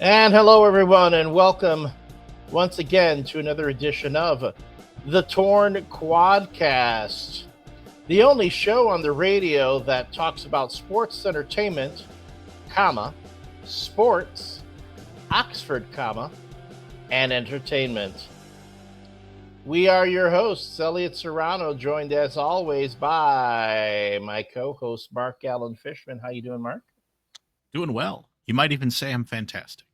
And hello, everyone, and welcome once again to another edition of the Torn Quadcast, the only show on the radio that talks about sports entertainment, sports, Oxford, and entertainment. We are your hosts, Elliott Serrano, joined as always by my co-host, Marc Fishman. How you doing, Mark? Doing well. You might even say I'm fantastic.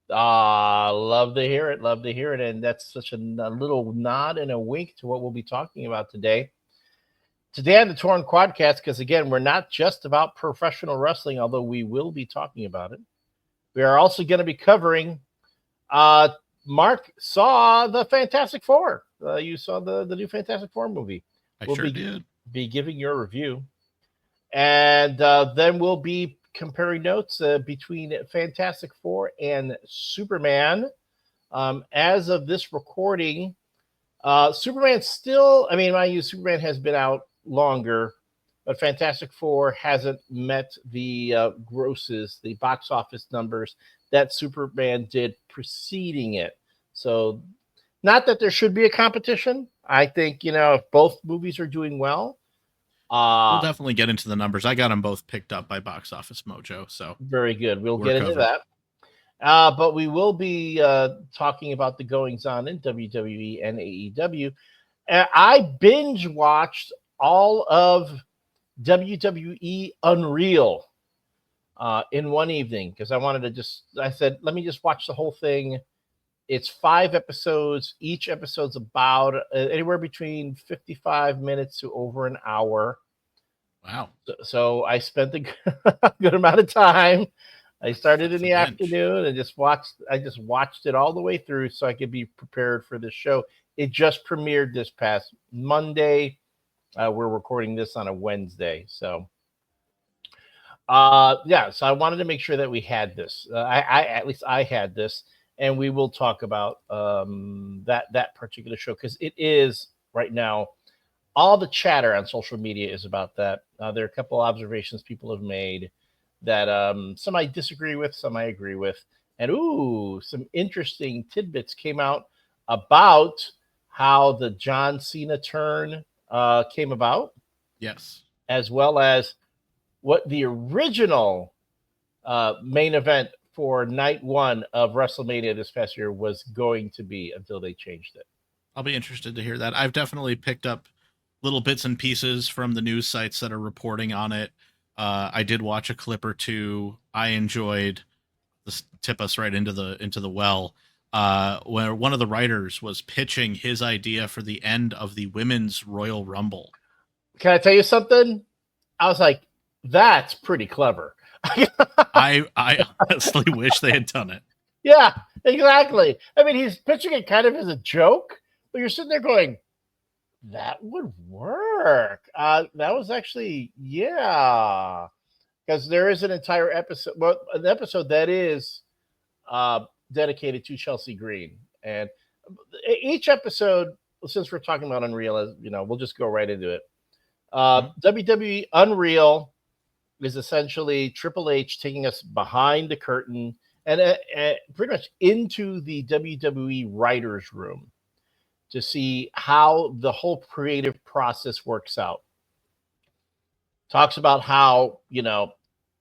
Love to hear it. Love to hear it. And that's such a little nod and a wink to what we'll be talking about today. Today on the Torn Quadcast, because again, we're not just about professional wrestling, although we will be talking about it. We are also going to be covering, Mark saw the Fantastic Four. You saw the new Fantastic Four movie. We'll did. Be giving your review. And then we'll be comparing notes between Fantastic Four and Superman. As of this recording, Superman still, mind you, Superman has been out longer, but Fantastic Four hasn't met the grosses, the box office numbers that Superman did preceding it. So, not that there should be a competition. I think, if both movies are doing well, we'll definitely get into the numbers. I got them both picked up by Box Office Mojo, so very good. We'll get into that. But we will be talking about the goings on in WWE and AEW. I binge watched all of WWE Unreal in one evening because I wanted to I said, let me just watch the whole thing. It's 5 episodes. Each episode's about anywhere between 55 minutes to over an hour. Wow. So I spent a good amount of time. I started in the afternoon and I just watched it all the way through so I could be prepared for this show. It just premiered this past Monday. We're recording this on a Wednesday. So so I wanted to make sure that we had this. At least I had this. And we will talk about that particular show because it is right now. All the chatter on social media is about that. There are a couple of observations people have made that some I disagree with, some I agree with. And some interesting tidbits came out about how the John Cena turn came about. Yes. As well as what the original main event for night one of Wrestlemania this past year was going to be until they changed it. I'll be interested to hear that. I've definitely picked up little bits and pieces from the news sites that are reporting on it. I did watch a clip or two. I enjoyed this tip us right into the well, where one of the writers was pitching his idea for the end of the Women's Royal Rumble. Can I tell you something? I was like, that's pretty clever. I honestly wish they had done it. Yeah, exactly. He's pitching it kind of as a joke, but you're sitting there going, that would work. That was actually, because there is an entire episode, an episode that is dedicated to Chelsea Green. And each episode, since we're talking about Unreal, we'll just go right into it. WWE Unreal is essentially Triple H taking us behind the curtain and pretty much into the WWE writer's room to see how the whole creative process works out. Talks about how,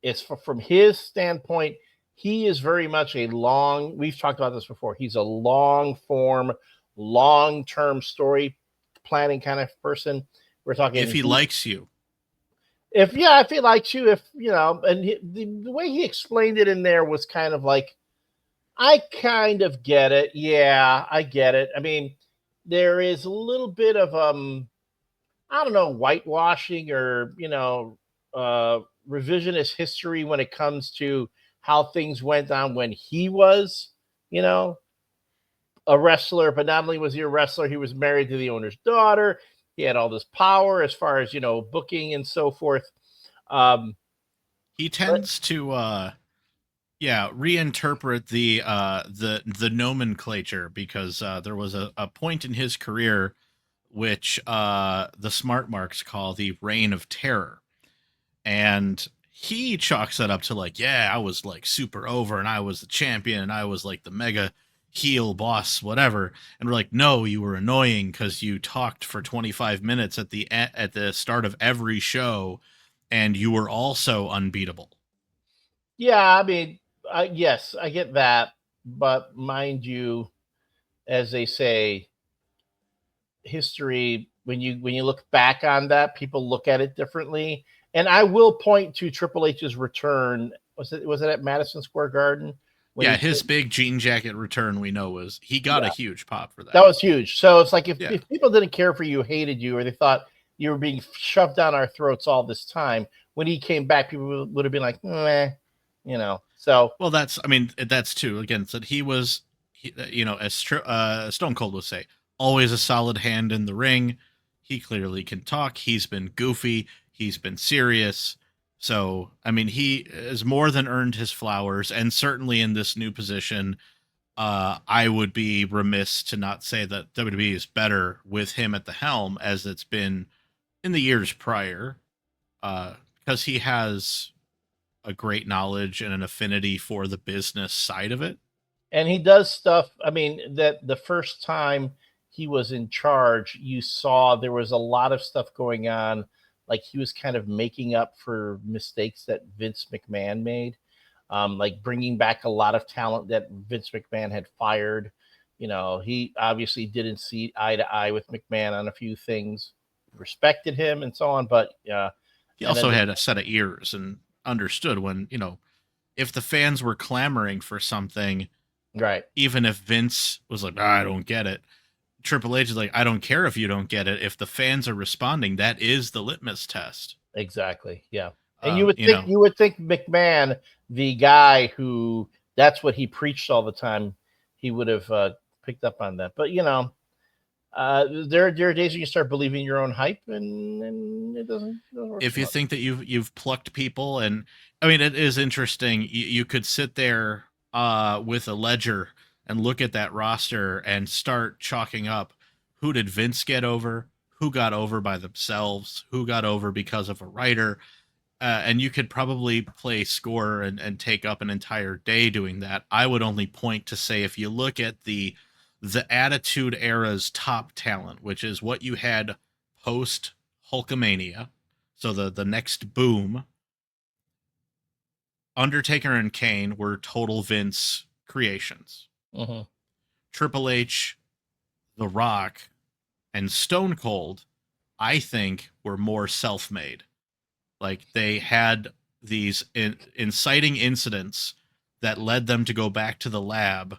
it's from his standpoint, he is very much we've talked about this before, he's a long form, long-term story planning kind of person. We're talking if he likes you. If he likes you, and the way he explained it in there was kind of like, I kind of get it. Yeah, I get it. There is a little bit of whitewashing or revisionist history when it comes to how things went on when he was, a wrestler. But not only was he a wrestler, he was married to the owner's daughter. He had all this power as far as, booking and so forth. He tends to reinterpret the nomenclature because there was a point in his career which the smart marks call the reign of terror. And he chalks that up to like, yeah, I was like super over and I was the champion and I was like the mega heel boss, whatever. And we're like, no, you were annoying because you talked for 25 minutes at the start of every show, and you were also unbeatable. Yeah, I mean, yes, I get that, but mind you, as they say, history when you look back on that, people look at it differently. And I will point to Triple H's return. Was it at Madison Square Garden when Yeah, he his came? big jean jacket return we know was he got a Yeah, huge pop for that that. was huge. So it's like Yeah. if people didn't care for you, hated you, or they thought you were being shoved down our throats all this time, when he came back, people would have been like, meh, So Well, that's too. Again, said he was, as Stone Cold would say, always a solid hand in the ring. He clearly can talk. He's been goofy. He's been serious. So, I mean, he has more than earned his flowers. And certainly in this new position, I would be remiss to not say that WWE is better with him at the helm as it's been in the years prior, because he has a great knowledge and an affinity for the business side of it. and he does stuff. I mean, that the first time he was in charge, you saw there was a lot of stuff going on. Like he was kind of making up for mistakes that Vince McMahon made, like bringing back a lot of talent that Vince McMahon had fired. He obviously didn't see eye to eye with McMahon on a few things, respected him and so on. But He and then also had a set of ears and understood when, if the fans were clamoring for something, right, even if Vince was like, I don't get it, Triple H is like, I don't care if you don't get it. If the fans are responding, that is the litmus test. exactly, yeah. And Um, you know, you would think McMahon, the guy who that's what he preached all the time, he would have picked up on that. But there are days when you start believing your own hype, and it doesn't work if so you much. think that you've plucked people, and I mean, it is interesting. You could sit there with a ledger and look at that roster and start chalking up who did Vince get over, who got over by themselves, who got over because of a writer, and you could probably play score and take up an entire day doing that. I would only point to say, if you look at the Attitude Era's top talent, which is what you had post Hulkamania, so the next boom, Undertaker and Kane were total Vince creations. Hmm. Triple H, The Rock, and Stone Cold, I think, were more self-made. Like, they had these inciting incidents that led them to go back to the lab,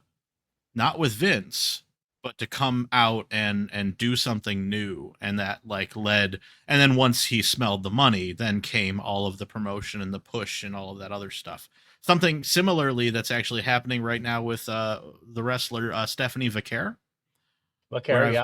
not with Vince, but to come out and do something new. And that like led, and then once he smelled the money, then came all of the promotion and the push and all of that other stuff. Something similarly that's actually happening right now with the wrestler Stephanie Vaquer, where Okay, I've yeah.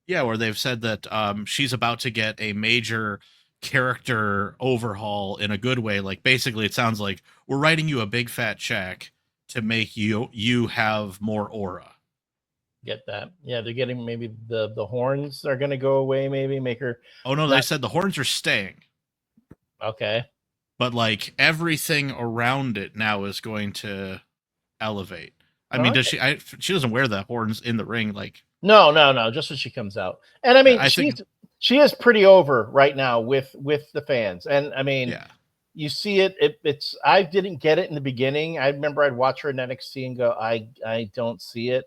yeah, where they've said that she's about to get a major character overhaul in a good way. Like, basically, it sounds like we're writing you a big fat check to make you have more aura. Get that. Yeah, they're getting maybe the horns are going to go away. Maybe make her Oh no, they not said the horns are staying, okay. but like everything around it now is going to elevate. I mean, does Okay. she? She doesn't wear the horns in the ring. Like, No, no, no. Just when she comes out, and I mean, I think, she is pretty over right now with the fans, and I mean, yeah. you see it. It's I didn't get it in the beginning. I remember I'd watch her in NXT and go, I don't see it.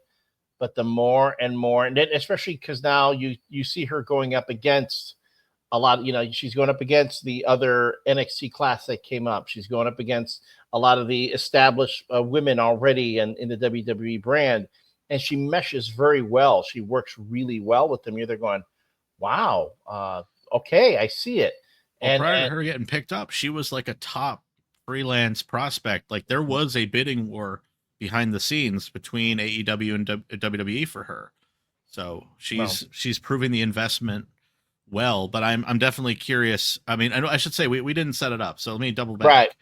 But the more and more, and then especially because now you see her going up against a lot. She's going up against the other NXT class that came up. She's going up against a lot of the established women already in the WWE brand, and she meshes very well. She works really well with them. You're there going, wow, okay, I see it. Well, And prior to her getting picked up, she was like a top freelance prospect. Like, there was a bidding war behind the scenes between AEW and WWE for her. So well, she's proving the investment well. But I'm definitely curious. I mean, I should say we didn't set it up, so let me double right, back.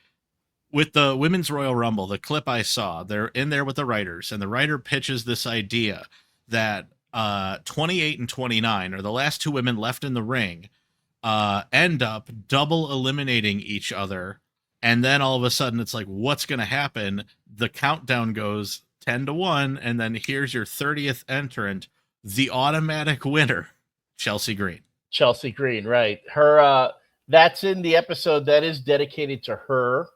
With the Women's Royal Rumble, the clip I saw, they're in there with the writers, and the writer pitches this idea that 28 and 29 are the last two women left in the ring, end up double eliminating each other And then all of a sudden it's like, what's going to happen? The countdown goes 10-1. And then here's your 30th entrant, the automatic winner, Chelsea Green. Chelsea Green, right. Her, that's in the episode that is dedicated to her.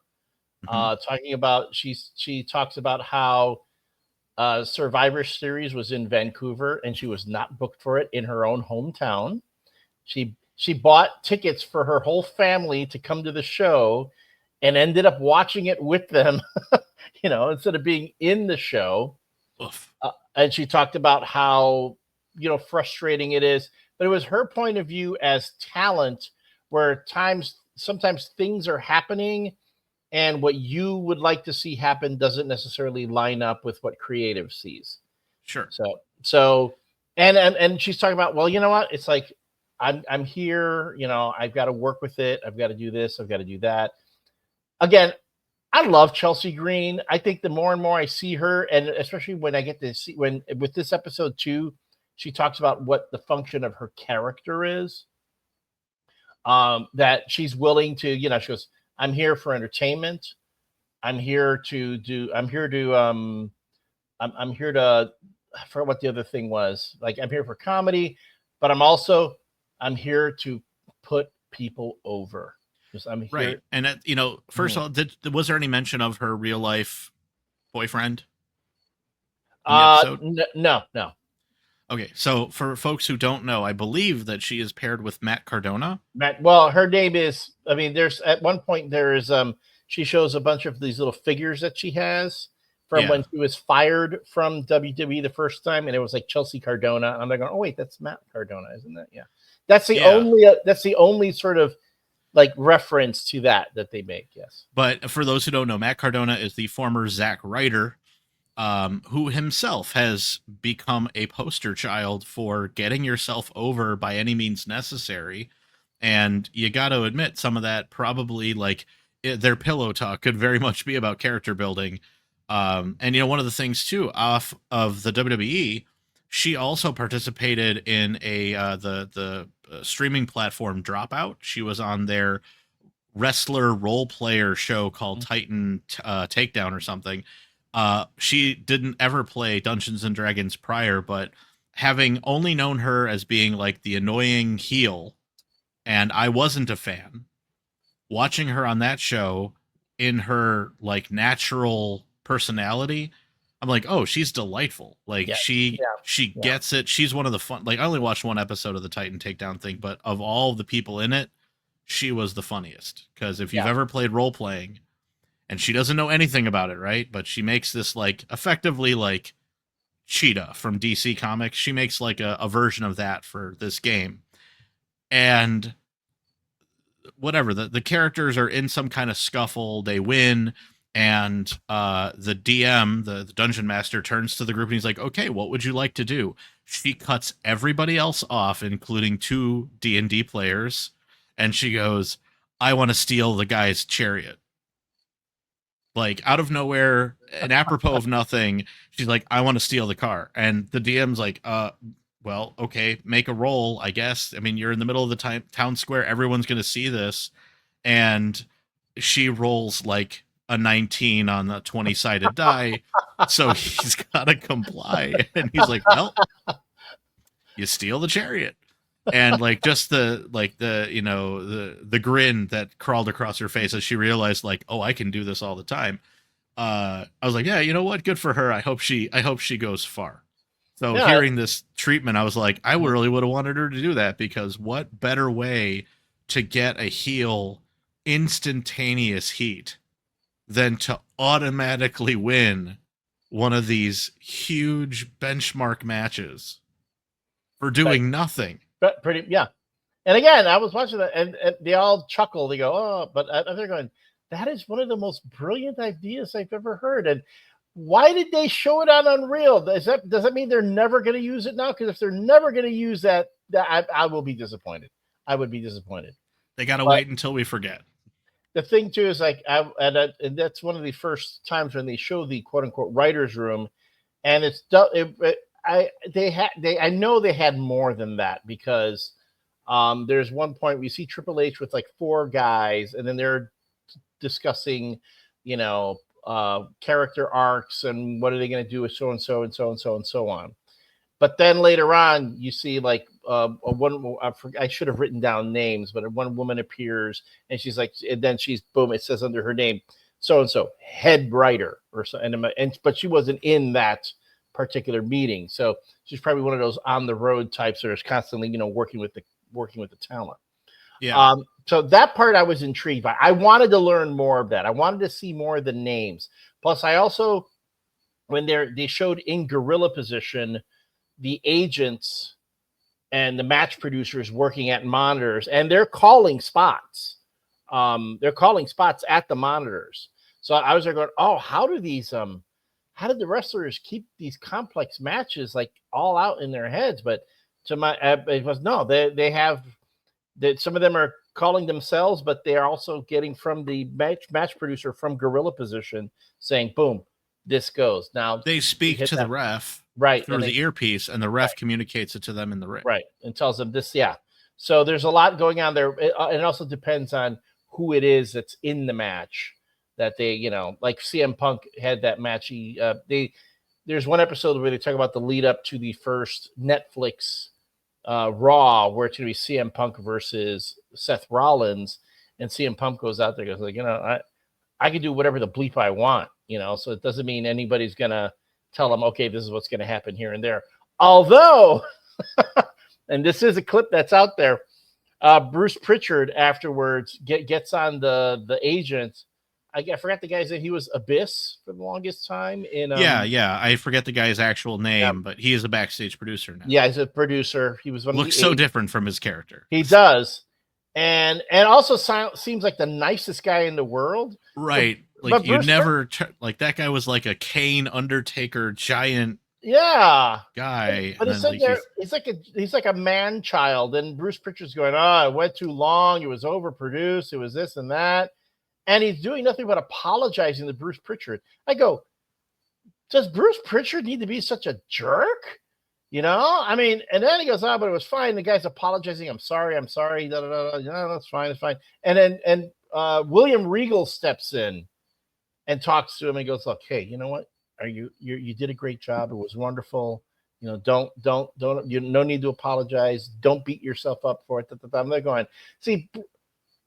Talking about, she talks about how Survivor Series was in Vancouver and she was not booked for it in her own hometown. She bought tickets for her whole family to come to the show and ended up watching it with them, instead of being in the show. And she talked about how, frustrating it is, but it was her point of view as talent, where sometimes things are happening and what you would like to see happen doesn't necessarily line up with what creative sees. Sure. So, and she's talking about, well, you know what? It's like, I'm here, I've got to work with it. I've got to do this. I've got to do that. Again, I love Chelsea Green. I think the more and more I see her, and especially when I get to see, with this episode too, she talks about what the function of her character is. That she's willing to, she goes, I'm here for entertainment. I'm here to, I forgot what the other thing was. Like, I'm here for comedy, but I'm here to put people over. I'm here. Right. And, first of all, was there any mention of her real life boyfriend in the episode? No. Okay. So for folks who don't know, I believe that she is paired with Matt Cardona. Well, her name is, there's at one point there is, she shows a bunch of these little figures that she has from when she was fired from WWE the first time. And it was like Chelsea Cardona. And I'm like, oh wait, that's Matt Cardona, isn't that? Yeah. That's the only sort of like reference to that they make. Yes. But for those who don't know, Matt Cardona is the former Zack Ryder, who himself has become a poster child for getting yourself over by any means necessary. And you got to admit, some of that probably, like, their pillow talk could very much be about character building. And one of the things too, off of the WWE, she also participated in the streaming platform Dropout. She was on their wrestler role player show called Titan Takedown or something. She didn't ever play Dungeons and Dragons prior, but having only known her as being like the annoying heel, and I wasn't a fan, watching her on that show in her like natural personality, I'm like, oh, she's delightful. Like she gets it. She's one of the fun. Like, I only watched one episode of the Titan Takedown thing, but of all the people in it, she was the funniest. Because if you've ever played role playing, and she doesn't know anything about it, right? But she makes this like effectively like Cheetah from DC Comics. She makes like a version of that for this game, and whatever, the characters are in some kind of scuffle, they win. And the DM, the dungeon master, turns to the group and he's like, okay, what would you like to do? She cuts everybody else off, including 2 D&D players. And she goes, I want to steal the guy's chariot. Like, out of nowhere, and apropos of nothing, she's like, I want to steal the car. And the DM's like, well, okay, make a roll, I guess. I mean, you're in the middle of the town square. Everyone's going to see this. And she rolls like a 19 on the 20-sided die, so he's got to comply. And he's like, well, you steal the chariot. And like, just the grin that crawled across her face as she realized, like, oh, I can do this all the time. I was like, yeah, you know what? Good for her. I hope she goes far. So hearing this treatment, I was like, I really would have wanted her to do that, because what better way to get a heel instantaneous heat than to automatically win one of these huge benchmark matches for doing nothing. But and again, I was watching that, and they all chuckle. They go, oh, but they're going, that is one of the most brilliant ideas I've ever heard. And why did they show it on Unreal? Does that mean they're never going to use it now? Because if they're never going to use that I will be disappointed. I would be disappointed. They got to wait until we forget. The thing too is like, and that's one of the first times when they show the quote unquote writer's room, and I know they had more than that, because there's one point we see Triple H with like 4 guys, and then there are discussing, character arcs and what are they going to do with so and so and so and so and so on. But then later on, you see like I should have written down names, but one woman appears and she's like, and then she's boom, it says under her name so and so head writer or so, but she wasn't in that particular meeting, so she's probably one of those on the road types that is constantly working with the talent. Yeah. So that part I was intrigued by. I wanted to learn more of that. I wanted to see more of the names. Plus, I also, when they showed in gorilla position the agents and the match producers working at monitors, and they're calling spots. They're calling spots at the monitors. So I was there going, oh, how did the wrestlers keep these complex matches like all out in their heads? But it was no, they have that. Some of them are calling themselves, but they are also getting from the match producer from gorilla position saying, boom, this goes. Now they speak to the ref through the earpiece, and the ref communicates it to them in the ring. Right. And tells them this. Yeah. So there's a lot going on there. It also depends on who it is that's in the match that they, like CM Punk had that match. There's one episode where they talk about the lead up to the first Netflix Raw, where it's going to be CM Punk versus Seth Rollins, and CM Punk goes out there, goes like, I can do whatever the bleep I want, so it doesn't mean anybody's going to tell them, okay, this is what's going to happen here and there. Although, and this is a clip that's out there, Bruce Pritchard afterwards gets on the agent. I forgot the guy's name. He was Abyss for the longest time. Yeah. I forget the guy's actual name, but he is a backstage producer now. Yeah, he's a producer. He was one looks so different from his character. He does, and also seems like the nicest guy in the world. Right, like you never like that guy was like a Kane Undertaker giant. Yeah, guy. But he's like a man child, and Bruce Pritchard's going, oh, it went too long. It was overproduced. It was this and that. And he's doing nothing but apologizing to Bruce Pritchard. I go, does Bruce Pritchard need to be such a jerk? I mean, and then he goes, but it was fine. The guy's apologizing. I'm sorry. Da, da, da, da. No, that's fine. It's fine. And then William Regal steps in and talks to him and goes, look, hey, you know what? You did a great job. It was wonderful. Don't no need to apologize. Don't beat yourself up for it. I'm there going, see,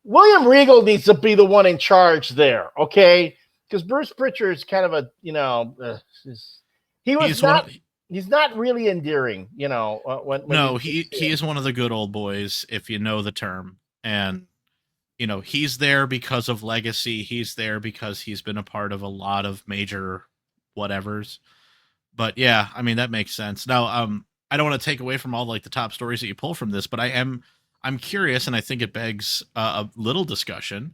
William Regal needs to be the one in charge there, okay? Because Bruce Pritchard is kind of a, he's not really endearing, he is one of the good old boys, if you know the term. And, he's there because of legacy. He's there because he's been a part of a lot of major whatevers. But yeah, I mean, that makes sense. Now, I don't want to take away from all like the top stories that you pull from this, but I'm curious, and I think it begs a little discussion.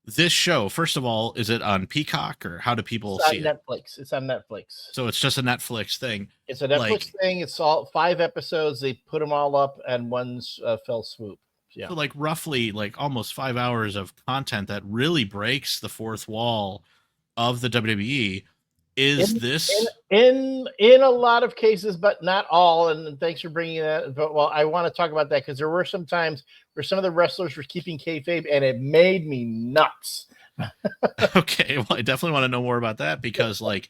This show, first of all, is it on Peacock, or how do people see it? Netflix. It's on Netflix. So it's just a Netflix thing. It's a Netflix thing. It's all 5 episodes. They put them all up and one fell swoop. Yeah. So like roughly like almost 5 hours of content that really breaks the fourth wall of the WWE. Is this in a lot of cases, but not all? And thanks for bringing that. But I want to talk about that because there were some times where some of the wrestlers were keeping kayfabe, and it made me nuts. Okay, well, I definitely want to know more about that because, like,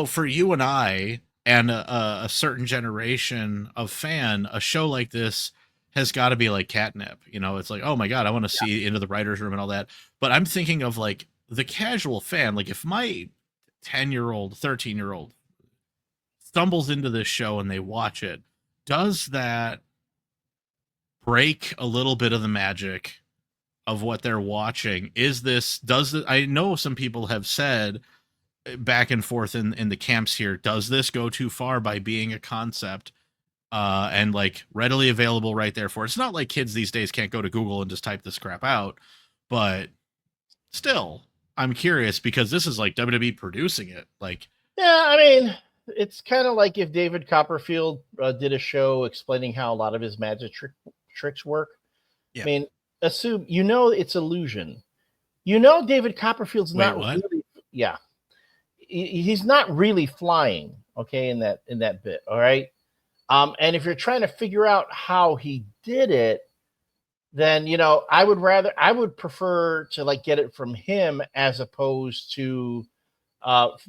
for you and I and a certain generation of fan, a show like this has got to be like catnip. It's like, oh my god, I want to see into the writers' room and all that. But I'm thinking of like the casual fan, like if my 10-year-old, 13-year-old stumbles into this show and they watch it, does that break a little bit of the magic of what they're watching? I know some people have said back and forth in the camps here, does this go too far by being a concept and like readily available right there for it? It's not like kids these days can't go to Google and just type this crap out, but still, I'm curious because this is like WWE producing it. Like, yeah, I mean, it's kind of like if David Copperfield did a show explaining how a lot of his magic tricks work. Yeah. I mean, assume it's illusion. David Copperfield's not really. Yeah, he's not really flying. Okay, in that bit. All right, and if you're trying to figure out how he did it, then I would prefer to like get it from him as opposed to like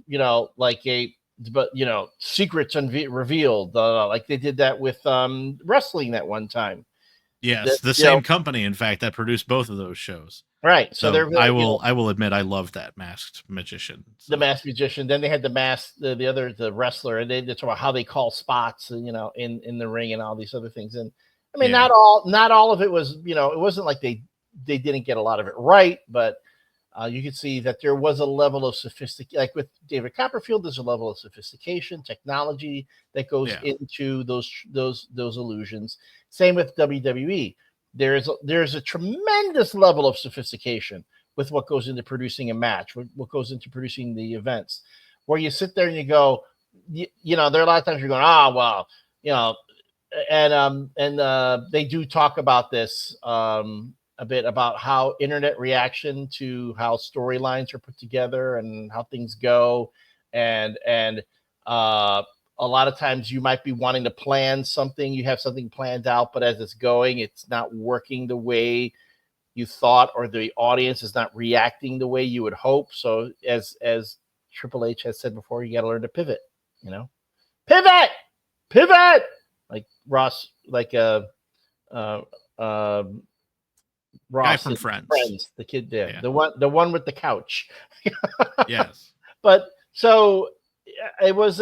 secrets revealed, like they did that with wrestling that one time. That, Yes, the same company, in fact, that produced both of those shows. right. So So they're I will admit I love that Masked Magician. So. the masked magician. Then they had the wrestler, and they talk about how they call spots, in the ring and all these other things. And I mean, not all of it was, it wasn't like they didn't get a lot of it right, but you could see that there was a level of sophistication. Like with David Copperfield, there's a level of sophistication, technology that goes into those illusions. Same with WWE. There's a tremendous level of sophistication with what goes into producing a match, what goes into producing the events, where you sit there and you go, there are a lot of times you're going, well, and they do talk about this a bit, about how internet reaction to how storylines are put together and how things go, and a lot of times you might be wanting to plan something, you have something planned out, but as it's going, it's not working the way you thought, or the audience is not reacting the way you would hope. So as Triple H has said before, you got to learn to pivot, pivot, like Ross, like Ross guy from Friends, the kid there, yeah. the one with the couch. Yes. But so that was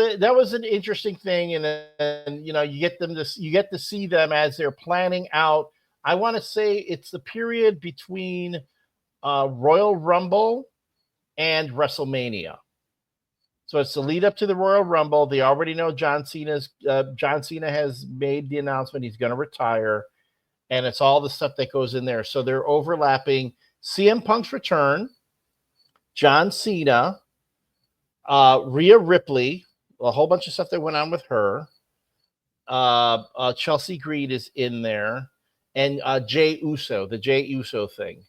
an interesting thing, and you get to see them as they're planning out. I want to say it's the period between Royal Rumble and WrestleMania. So it's the lead up to the Royal Rumble. They already know John Cena has made the announcement he's going to retire, and it's all the stuff that goes in there. So they're overlapping CM Punk's return, John Cena, Rhea Ripley, a whole bunch of stuff that went on with her. Chelsea Green is in there, and Jey Uso, the Jey Uso thing.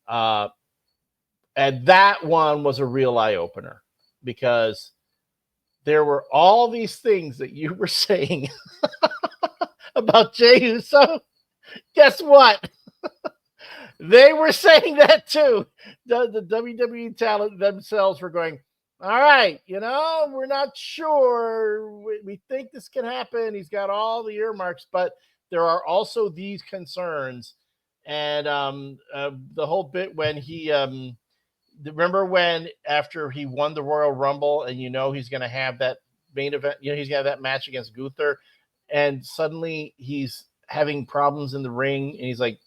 And that one was a real eye-opener, because there were all these things that you were saying about Jey Uso. Guess what? They were saying that too. The WWE talent themselves were going, all right, we're not sure. We think this can happen. He's got all the earmarks, but there are also these concerns. And the whole bit when he remember when after he won the Royal Rumble, and he's going to have that main event, he's going to have that match against Gunther, and suddenly he's having problems in the ring, and he's like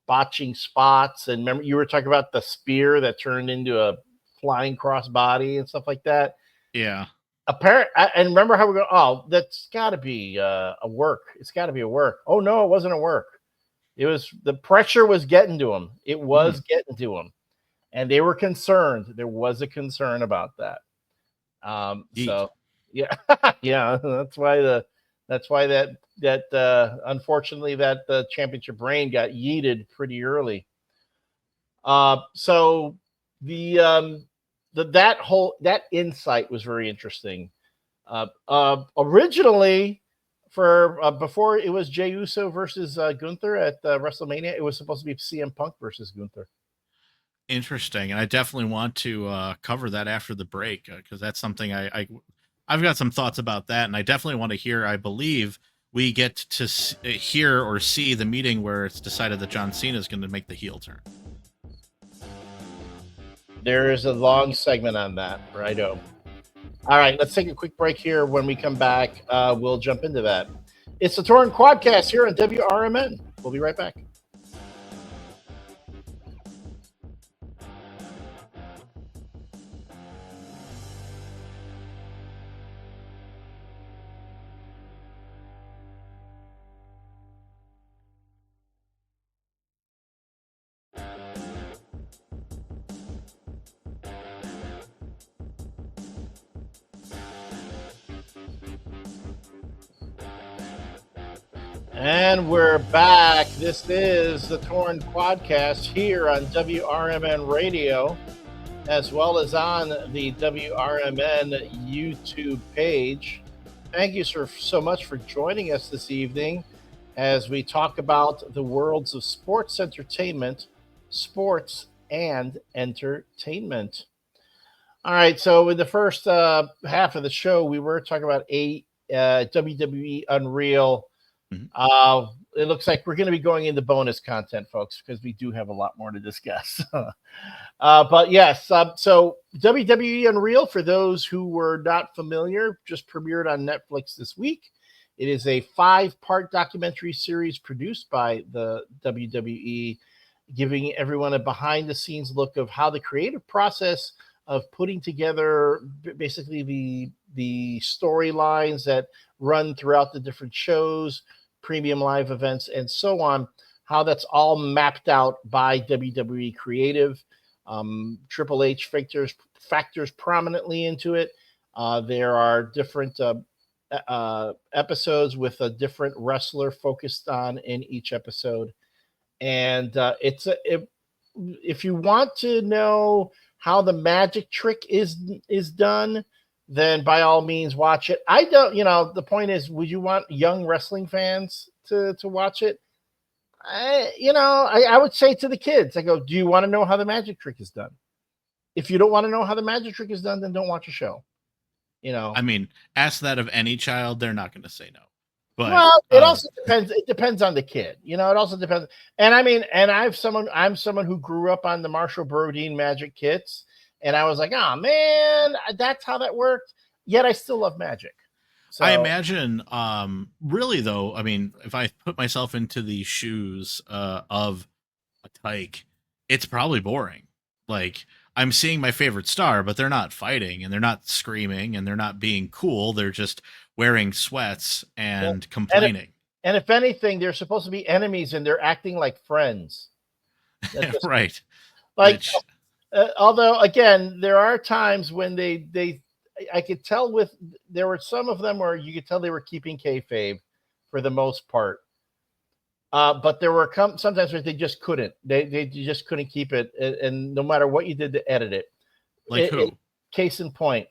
botching spots. And remember, you were talking about the spear that turned into a flying crossbody and stuff like that. Yeah. And remember how we go, oh, that's got to be a work. It's got to be a work. Oh, no, it wasn't a work. It was, the pressure was getting to him. It was getting to him. And they were concerned. There was a concern about that. So, yeah, yeah, that's why that unfortunately that the championship reign got yeeted pretty early. So that insight was very interesting. Originally, before it was Jey Uso versus Gunther at WrestleMania, it was supposed to be CM Punk versus Gunther. Interesting, and I definitely want to cover that after the break, because that's something I've got some thoughts about that, and I definitely want to hear. I believe we get to hear or see the meeting where it's decided that John Cena is going to make the heel turn. There is a long segment on that, righto. All right, let's take a quick break here. When we come back, we'll jump into that. It's the Torn Quadcast here on WRMN. We'll be right back. And we're back. This is the Torn Quadcast here on WRMN Radio, as well as on the WRMN YouTube page. Thank you so much for joining us this evening. as we talk about the worlds of sports entertainment, sports and entertainment. All right, so in the first half of the show, we were talking about WWE Unreal. Mhm. It looks like we're going to be going into bonus content, folks, because we do have a lot more to discuss. But yes, so WWE Unreal, for those who were not familiar, just premiered on Netflix this week. It is a 5-part documentary series produced by the WWE, giving everyone a behind the scenes look of how the creative process of putting together basically the storylines that run throughout the different shows, premium live events, and so on, how that's all mapped out by WWE Creative. Triple H factors prominently into it. There are different episodes with a different wrestler focused on in each episode, and if you want to know how the magic trick is done, then by all means watch it. I don't, the point is, would you want young wrestling fans to watch it? I would say to the kids, I go, do you want to know how the magic trick is done? If you don't want to know how the magic trick is done, then don't watch a show. I mean, ask that of any child, they're not going to say no. But well, it also depends. It depends on the kid. It also depends. And I mean, and I'm someone who grew up on the Marshall Brodeen Magic kits, and I was like, oh man, that's how that worked. Yet I still love Magic. So I imagine, really though, I mean, if I put myself into the shoes of a tyke, it's probably boring. Like, I'm seeing my favorite star, but they're not fighting and they're not screaming and they're not being cool. They're just wearing sweats and complaining. And if anything, they're supposed to be enemies and they're acting like friends. Right. Like, Which, although again, there are times when I could tell there were some of them where you could tell they were keeping kayfabe for the most part. But there were sometimes where they just couldn't. They just couldn't keep it, and no matter what you did to edit it. like who? Case in point,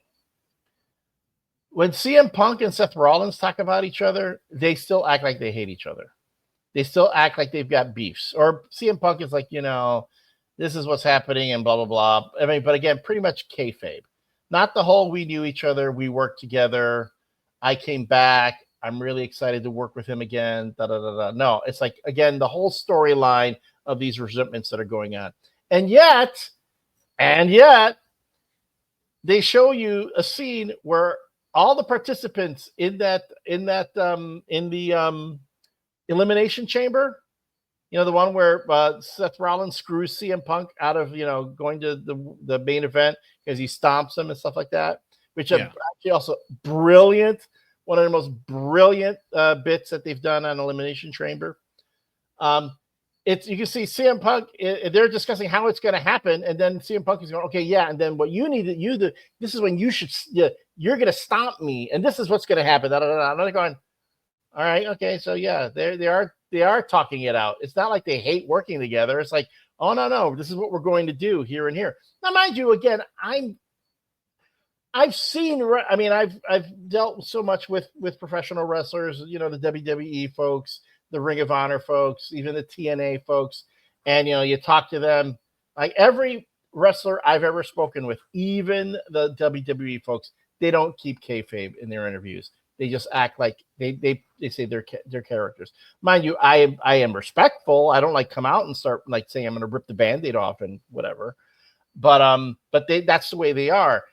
when CM Punk and Seth Rollins talk about each other, they still act like they hate each other. They still act like they've got beefs. Or CM Punk is like, this is what's happening and blah, blah, blah. I mean, but again, pretty much kayfabe. Not the whole we knew each other, we worked together, I came back, I'm really excited to work with him again. Da, da, da, da. No, it's like, again, the whole storyline of these resentments that are going on. And yet, they show you a scene where all the participants in the elimination chamber, the one where Seth Rollins screws CM Punk out of going to the main event because he stomps him and stuff like that, which are actually also brilliant. One of the most brilliant bits that they've done on Elimination Chamber. You can see CM Punk. They're discussing how it's going to happen, and then CM Punk is going, okay, yeah, and then what you need to this is when you should you're going to stomp me, and this is what's going to happen. Da, da, da. And they're going, all right, okay, so yeah, they are talking it out. It's not like they hate working together. It's like, oh no, this is what we're going to do here and here. Now, mind you, again, I've seen. I mean, I've dealt so much with professional wrestlers. The WWE folks, the Ring of Honor folks, even the TNA folks, and you talk to them. Like every wrestler I've ever spoken with, even the WWE folks, they don't keep kayfabe in their interviews. They just act like they say they're characters. Mind you, I am respectful. I don't like come out and start like saying I'm going to rip the Band-Aid off and whatever. But that's the way they are.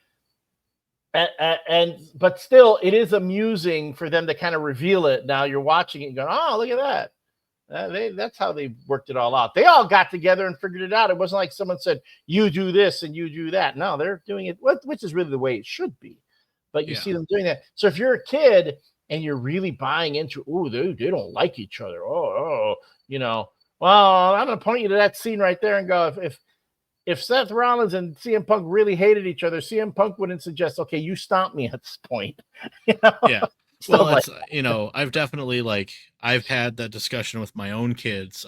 But still, it is amusing for them to kind of reveal it. Now you're watching it and going, oh, look at that. That's how they worked it all out. They all got together and figured it out. It wasn't like someone said, you do this and you do that. No, they're doing it, which is really the way it should be. But you see them doing that. So if you're a kid and you're really buying into, they don't like each other. Well, I'm going to point you to that scene right there and go, if Seth Rollins and CM Punk really hated each other, CM Punk wouldn't suggest, okay, you stomp me at this point. Yeah. Well, it's, I've definitely I've had that discussion with my own kids.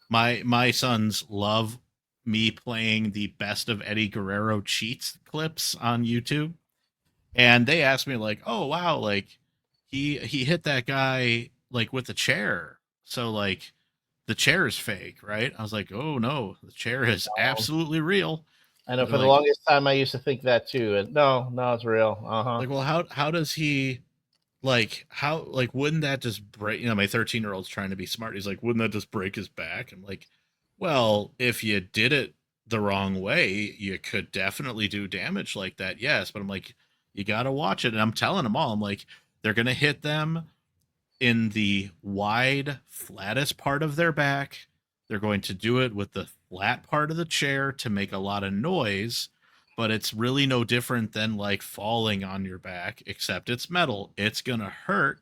My sons love me playing the best of Eddie Guerrero cheats clips on YouTube. And they asked me oh, wow, he hit that guy with a chair So like the chair is fake, right? I was like, oh no, the chair is absolutely real. I know They're for the like, longest time I used to think that too. And no, it's real. well, how does he how wouldn't that just break? My 13-year-old's trying to be smart. He's like, wouldn't that just break his back? I'm like, well, if you did it the wrong way, you could definitely do damage like that. Yes, but I'm like, you gotta watch it. And I'm telling them all, I'm like, they're gonna hit them in the wide, flattest part of their back. They're going to do it with the flat part of the chair to make a lot of noise, but it's really no different than like falling on your back, except it's metal. It's going to hurt,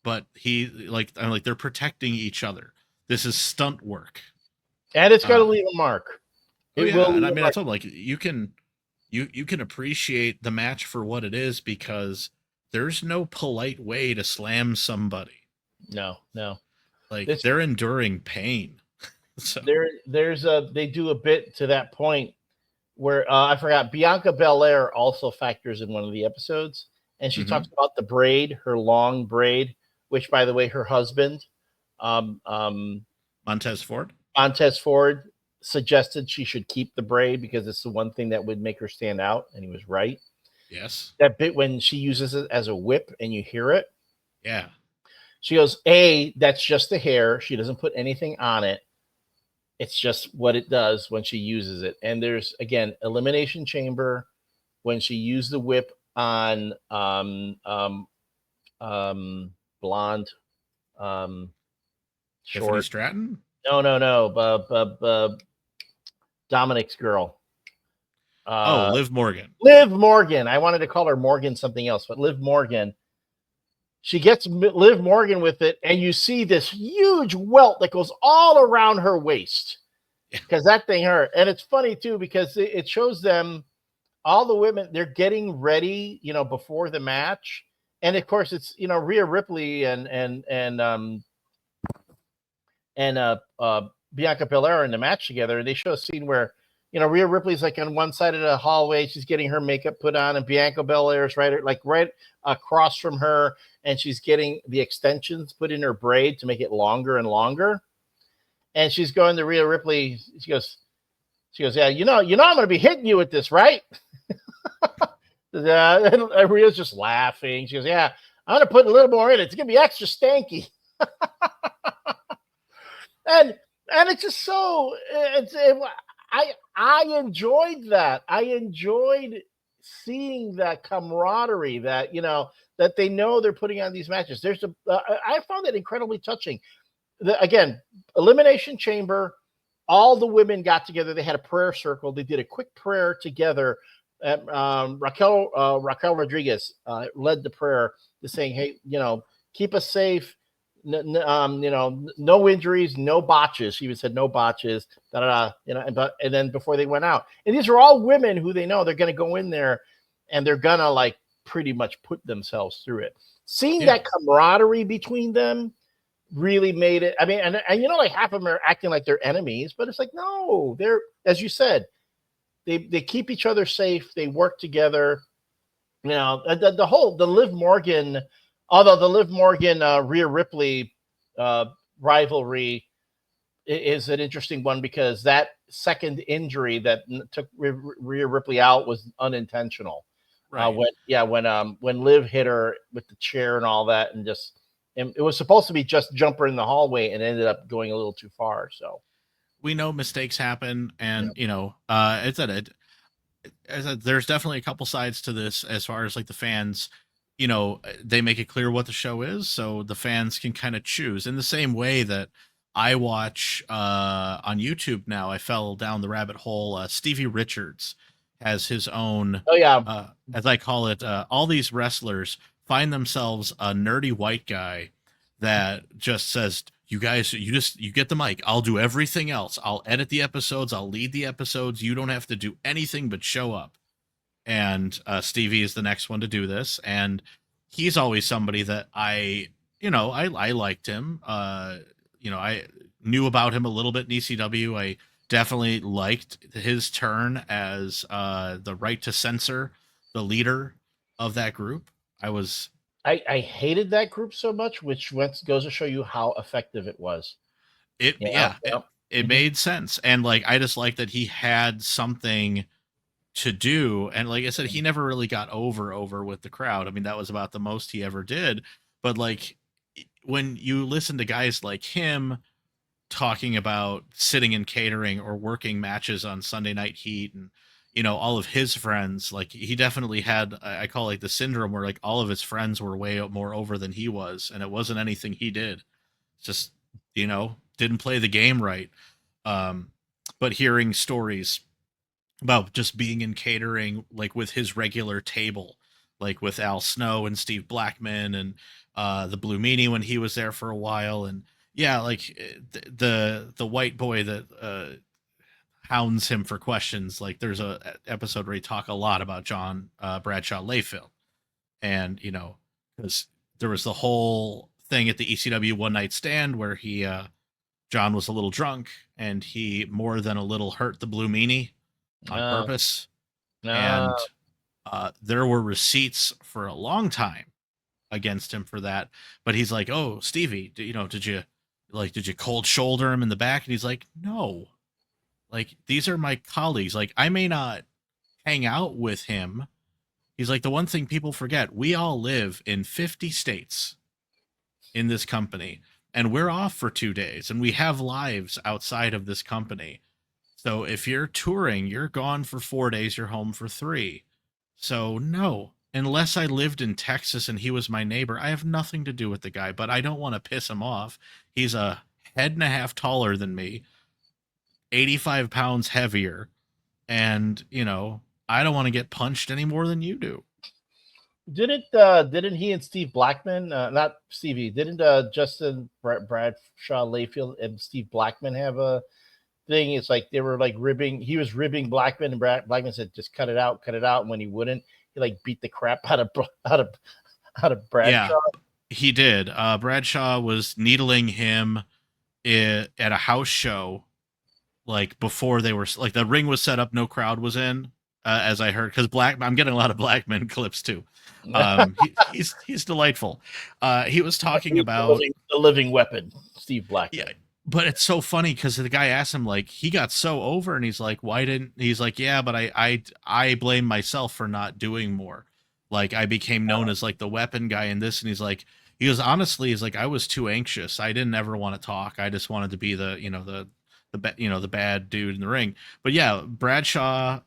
but I'm like, they're protecting each other. This is stunt work. And it's going to Uh, leave a mark. oh It will yeah, and leave I a mean, I mark. told them, like, you can appreciate the match for what it is because there's no polite way to slam somebody. No. Like This they're enduring pain. So they do a bit to that point where I forgot Bianca Belair also factors in one of the episodes, and she talks about the braid, her long braid, which by the way, her husband, um, um, Montez Ford. Montez Ford, suggested she should keep the braid because it's the one thing that would make her stand out, and he was right. Yes. That bit when she uses it as a whip and you hear it, Yeah. she goes, "A, that's just the hair. She doesn't put anything on it. It's just what it does when she uses it." And there's again Elimination Chamber when she used the whip on blonde Tiffany short. Stratton. No. Dominic's girl. Oh, Liv Morgan. Liv Morgan. I wanted to call her Morgan something else, but Liv Morgan. She gets Liv Morgan with it, and you see this huge welt that goes all around her waist because that thing hurt. And it's funny too because it shows them all the women, they're getting ready, before the match. And of course, it's Rhea Ripley and Bianca Belair in the match together. And they show a scene where Rhea Ripley's like on one side of the hallway, she's getting her makeup put on, and Bianca Belair's right across from her, and she's getting the extensions put in her braid to make it longer and longer. And she's going to Rhea Ripley. She goes, "Yeah, I'm going to be hitting you with this, right?" And Rhea's just laughing. She goes, "Yeah, I'm going to put a little more in it. It's going to be extra stanky." and it's just so I enjoyed that. I enjoyed seeing that camaraderie that that they know they're putting on these matches. I found it incredibly touching. Again, Elimination Chamber, all the women got together. They had a prayer circle. They did a quick prayer together. Raquel Rodriguez led the prayer, to saying, "Hey, keep us safe. No injuries, no botches." She even said, "No botches." Da da da. And then before they went out, and these are all women who they know they're going to go in there, and they're gonna like pretty much put themselves through it. Seeing that camaraderie between them really made it. I mean, and like half of them are acting like they're enemies, but it's like, no, they're, as you said, they keep each other safe. They work together. The Liv Morgan, although the Liv Morgan Rhea Ripley rivalry is an interesting one because that second injury that took Rhea Ripley out was unintentional. Right. When Liv hit her with the chair and all that, and it was supposed to be just jumper in the hallway and ended up going a little too far. So we know mistakes happen, and there's definitely a couple sides to this as far as like the fans. They make it clear what the show is, so the fans can kind of choose. In the same way that I watch on YouTube now, I fell down the rabbit hole. Stevie Richards has his own. Oh yeah, as I call it, all these wrestlers find themselves a nerdy white guy that just says, "You guys, you get the mic. I'll do everything else. I'll edit the episodes. I'll lead the episodes. You don't have to do anything but show up." And Stevie is the next one to do this, and he's always somebody that I liked him. I knew about him a little bit in ECW. I definitely liked his turn as the right to censor, the leader of that group. I hated that group so much, which goes to show you how effective it was. It You know? yeah, it Yep. it Mhm. made sense, and like I just like that he had something to do, and like I said, he never really got over with the crowd. I mean, that was about the most he ever did. But like when you listen to guys like him talking about sitting in catering or working matches on Sunday Night Heat, and all of his friends, like he definitely had, I call it like the syndrome where like all of his friends were way more over than he was, and it wasn't anything he did. Just didn't play the game right. um but hearing stories about just being in catering, like with his regular table, like with Al Snow and Steve Blackman and the Blue Meanie when he was there for a while. And yeah, like the white boy that hounds him for questions. Like there's a episode where he talk a lot about John Bradshaw Layfield, and because there was the whole thing at the ECW One Night Stand where he John was a little drunk and he more than a little hurt the Blue Meanie on Uh, purpose. uh, And there were receipts for a long time against him for that. But he's like, "Oh, Stevie, did you cold shoulder him in the back?" And he's like, "No, like these are my colleagues. Like I may not hang out with him." He's like, "The one thing people forget, we all live in 50 states in this company, and we're off for 2 days, and we have lives outside of this company. So if you're touring, you're gone for 4 days, you're home for 3. So no, unless I lived in Texas and he was my neighbor, I have nothing to do with the guy, but I don't want to piss him off. He's a head and a half taller than me, 85 pounds heavier, and, I don't want to get punched any more than you do." didn't he and Steve Blackman, not Stevie, didn't Justin Bradshaw Layfield and Steve Blackman have a thing? It's like they were like ribbing. He was ribbing Blackman, and Blackman said, "Just cut it out, cut it out." And when he wouldn't, he like beat the crap out of Yeah, Bradshaw. he did. Bradshaw was needling him at a house show, like before they were like the ring was set up, no crowd was in, as I heard, because I'm getting a lot of Blackman clips too. He's delightful. He was talking He's about, the living weapon, Steve yeah, Blackman. but it's so funny because the guy asked him, like, he got so over, and he's like, "Why didn't?" He's like, "Yeah, but I blame myself for not doing more. Like I became known as like the weapon guy in this," and he goes, "Honestly, he's like, I was too anxious. I didn't ever want to talk. I just wanted to be the bad dude in the ring." But yeah, Bradshaw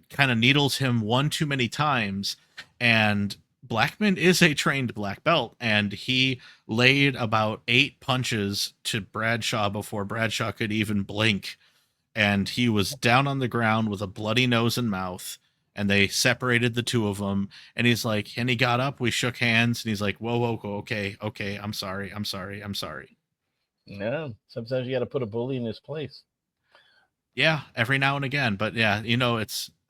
kind of needles him one too many times, and Blackman is a trained black belt, and he laid about 8 punches to Bradshaw before Bradshaw could even blink, and he was down on the ground with a bloody nose and mouth. And they separated the two of them, and he's like, and he got up, we shook hands, and he's like, "Whoa, whoa, whoa, okay, I'm sorry, I'm sorry, I'm sorry." Yeah, sometimes you got to put a bully in his place. Yeah, every now and again. But yeah,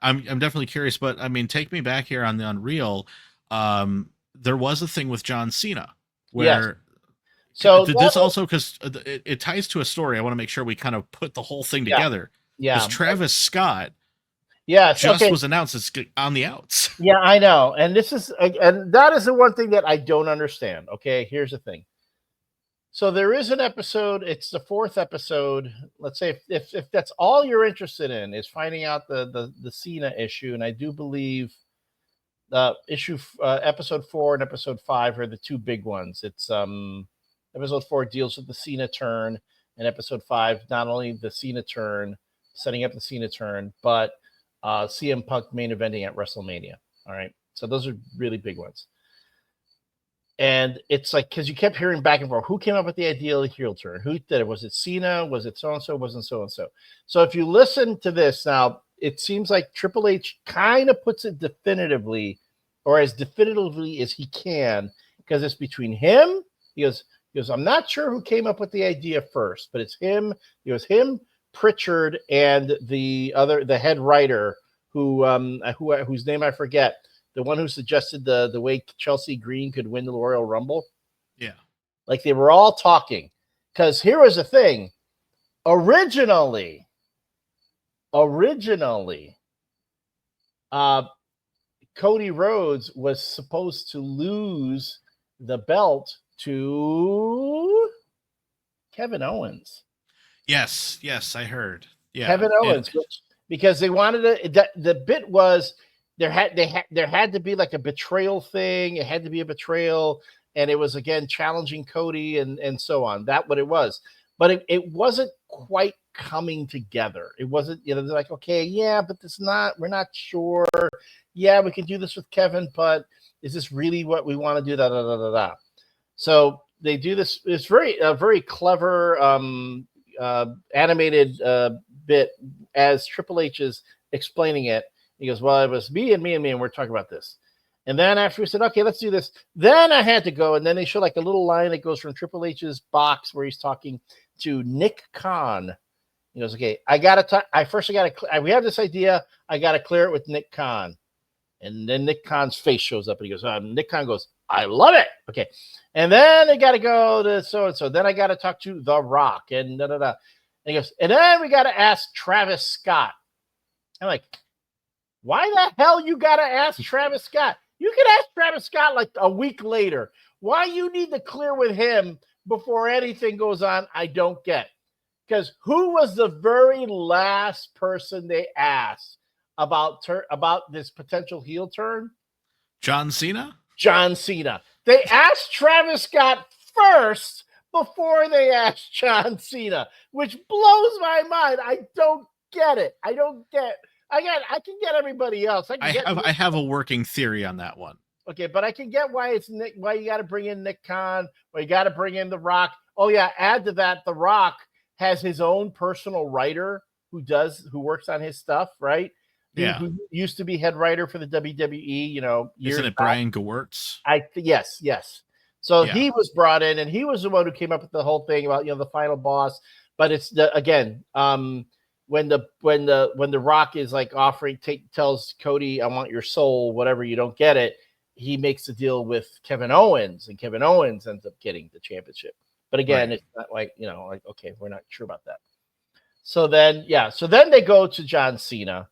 I'm definitely curious. But I mean, take me back here on the Unreal. There was a thing with John Cena Yes. where So did that this was, also, because it ties to a story. I want to make sure we kind of put the whole thing yeah, together, because yeah, Travis Scott yes. just Okay, was announced as on the outs. yeah, I know, and that is the one thing that I don't understand. Okay, here's the thing. So there is an episode. It's the fourth episode. Let's say if that's all you're interested in is finding out the Cena issue, and I do believe episode 4 and episode 5 are the two big ones. It's episode 4 deals with the Cena turn, and episode 5 not only the Cena turn, setting up the Cena turn, but CM Punk main eventing at WrestleMania. All right, so those are really big ones. And it's like, because you kept hearing back and forth, who came up with the idea of the heel turn? Who did it? Was it Cena? Was it so and so? Wasn't so and so? So if you listen to this now, it seems like Triple H kind of puts it definitively, or as definitively as he can, because it's between him. He goes, "I'm not sure who came up with the idea first, but it's him." It was him, Pritchard, and the head writer whose name I forget, the one who suggested the way Chelsea Green could win the Royal Rumble. Yeah. Like they were all talking. Because here was the thing. Originally, uh, Cody Rhodes was supposed to lose the belt to Kevin Owens. Yes, I heard. Yeah, Kevin Owens, because they wanted to. The bit was there had to be like a betrayal thing. It had to be a betrayal, and it was again challenging Cody and so on. That what it was, but it wasn't quite coming together. It wasn't, they're like, okay, yeah, but we're not sure. Yeah, we can do this with Kevin, but is this really what we want to do? Da da da da da. So they do this. It's very clever animated bit as Triple H is explaining it. He goes, well, it was me, and we're talking about this. And then after we said, okay, let's do this, then I had to go. And then they show like a little line that goes from Triple H's box where he's talking to Nick Khan. He goes, okay, we have this idea. I got to clear it with Nick Khan. And then Nick Khan's face shows up and he goes, Nick Khan goes, I love it. Okay. And then I got to go to so-and-so. Then I got to talk to The Rock and da-da-da. And he goes, and then we got to ask Travis Scott. I'm like, why the hell you got to ask Travis Scott? You can ask Travis Scott like a week later. Why you need to clear with him before anything goes on, I don't get. Because who was the very last person they asked about this potential heel turn? John Cena? John Cena. They asked Travis Scott first before they asked John Cena, which blows my mind. I don't get it. I can get everybody else. I have a working theory on that one. Okay, but I can get why you got to bring in Nick Khan, why you got to bring in The Rock. Oh yeah, add to that, The Rock has his own personal writer who works on his stuff, right? Yeah. Who used to be head writer for the WWE, years Isn't it back. Brian Gewirtz? Yes. So he was brought in, and he was the one who came up with the whole thing about the final boss. But it's when the Rock is like tells Cody, I want your soul, whatever, you don't get it. He makes a deal with Kevin Owens, and Kevin Owens ends up getting the championship. But again, It's not like, okay, we're not sure about that. So then they go to John Cena.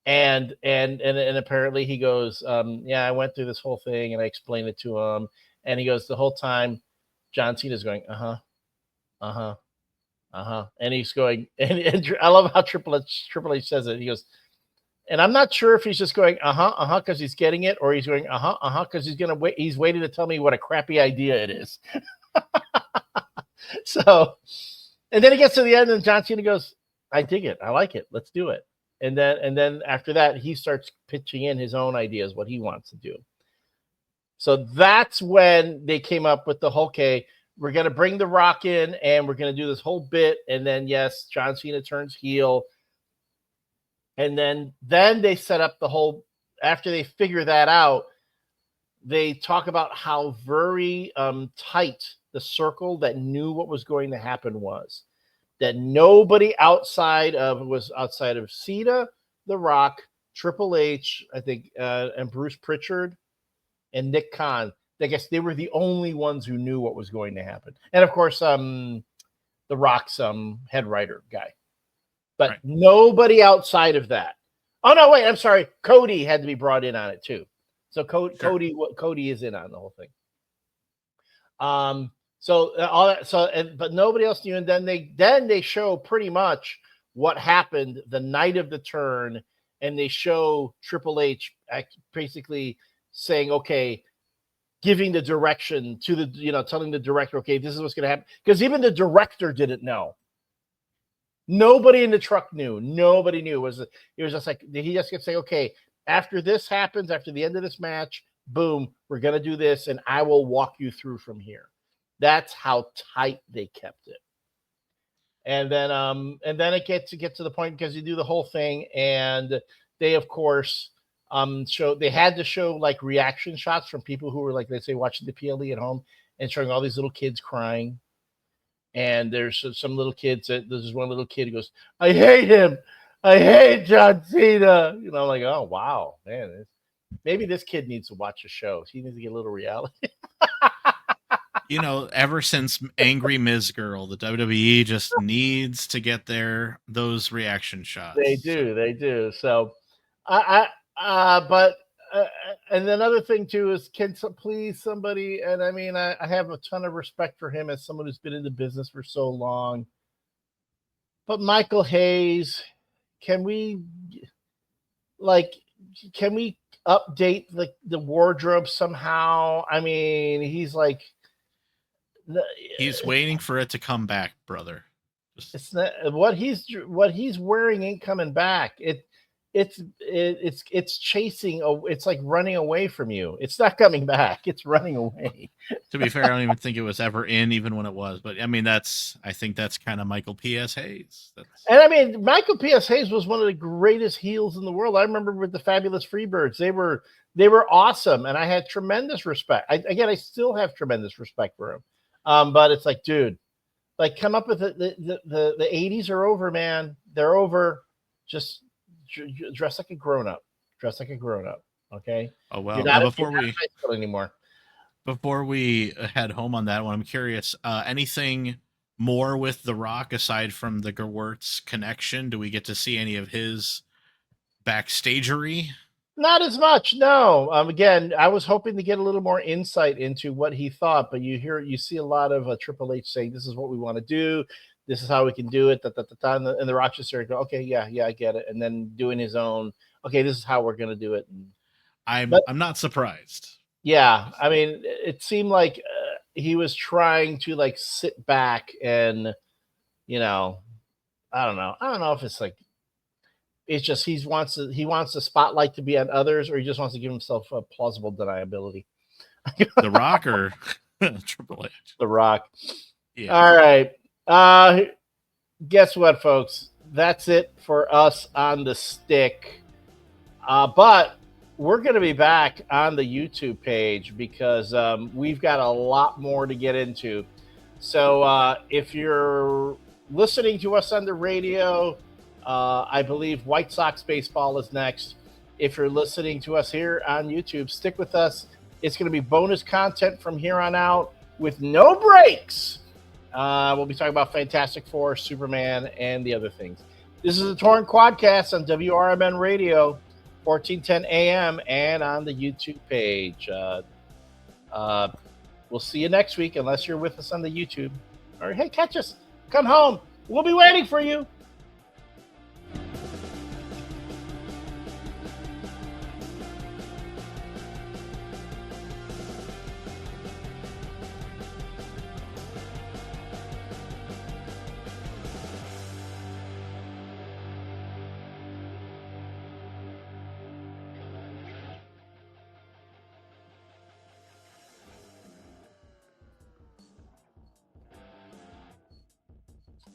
And apparently he goes, I went through this whole thing and I explained it to him. And he goes, the whole time John Cena's going, and he's going, and I love how Triple H says it. He goes, and I'm not sure if he's just going, because he's getting it, or he's going, because he's waiting to tell me what a crappy idea it is. So, and then he gets to the end and John Cena goes, I dig it. I like it. Let's do it. And then after that, he starts pitching in his own ideas, what he wants to do. So that's when they came up with the whole, okay, we're going to bring The Rock in and we're going to do this whole bit. And then, yes, John Cena turns heel. And then they set up the whole, after they figure that out, they talk about how very tight the circle that knew what was going to happen was. That nobody outside of Cena, The Rock, Triple H, I think, and Bruce Pritchard and Nick Khan. I guess they were the only ones who knew what was going to happen. And of course, The Rock's head writer guy. But nobody outside of that. Oh no, wait, I'm sorry. Cody had to be brought in on it too. So Cody is in on the whole thing. So all that. But nobody else knew. And then they show pretty much what happened the night of the turn, and they show Triple H basically saying, "Okay," giving the direction to the telling the director, "Okay, this is what's going to happen," because even the director didn't know. Nobody in the truck knew. Nobody knew. It was just like he just kept saying, "Okay, after this happens, after the end of this match, boom, we're going to do this, and I will walk you through from here." That's how tight they kept it. And then it gets to the point because you do the whole thing, and they of course had to show like reaction shots from people who were like, let's say, watching the PLE at home and showing all these little kids crying. And there's some little kids. There's one little kid who goes, "I hate him. I hate John Cena." I'm like, oh wow, man. Maybe this kid needs to watch a show. He needs to get a little reality. Ever since Angry Miz Girl, the WWE just needs to get those reaction shots. They do. So, but and another thing too is, please somebody, and I mean, I have a ton of respect for him as someone who's been in the business for so long. But Michael Hayes, can we like, can we update the wardrobe somehow? I mean, he's like, He's waiting for it to come back, brother. it's not what he's wearing ain't coming back. It's chasing. It's like running away from you. It's not coming back. It's running away. To be fair, I don't even think it was ever in, even when it was. But I mean, I think that's kind of Michael P.S. Hayes. And I mean, Michael P.S. Hayes was one of the greatest heels in the world. I remember with the Fabulous Freebirds, they were awesome, and I had tremendous respect. I still have tremendous respect for him. But it's like, dude, like, come up with the 80s are over, man. They're over. Just dress like a grown up. Dress like a grown up. Okay. Oh well. You're not before in high school anymore. Before we head home on that one, I'm curious. Anything more with The Rock aside from the Gewurz connection? Do we get to see any of his backstagery? Not as much, no. Again, I was hoping to get a little more insight into what he thought, but you see a lot of Triple H saying, "This is what we want to do. This is how we can do it." And the Rock just started going, "Okay, yeah, I get it," and then doing his own. Okay, this is how we're going to do it. I'm not surprised. Yeah, I mean, it seemed like he was trying to like sit back and, I don't know if it's like. It's just he wants the spotlight to be on others, or he just wants to give himself a plausible deniability. The Rock or Triple H? The Rock. Yeah. All right. Guess what, folks? That's it for us on the stick. But we're going to be back on the YouTube page because we've got a lot more to get into. So if you're listening to us on the radio, I believe White Sox baseball is next. If you're listening to us here on YouTube, stick with us. It's going to be bonus content from here on out with no breaks. We'll be talking about Fantastic Four, Superman, and the other things. This is the Torn Quadcast on WRMN Radio, 1410 AM, and on the YouTube page. We'll see you next week, unless you're with us on the YouTube. All right, hey, catch us. Come home. We'll be waiting for you.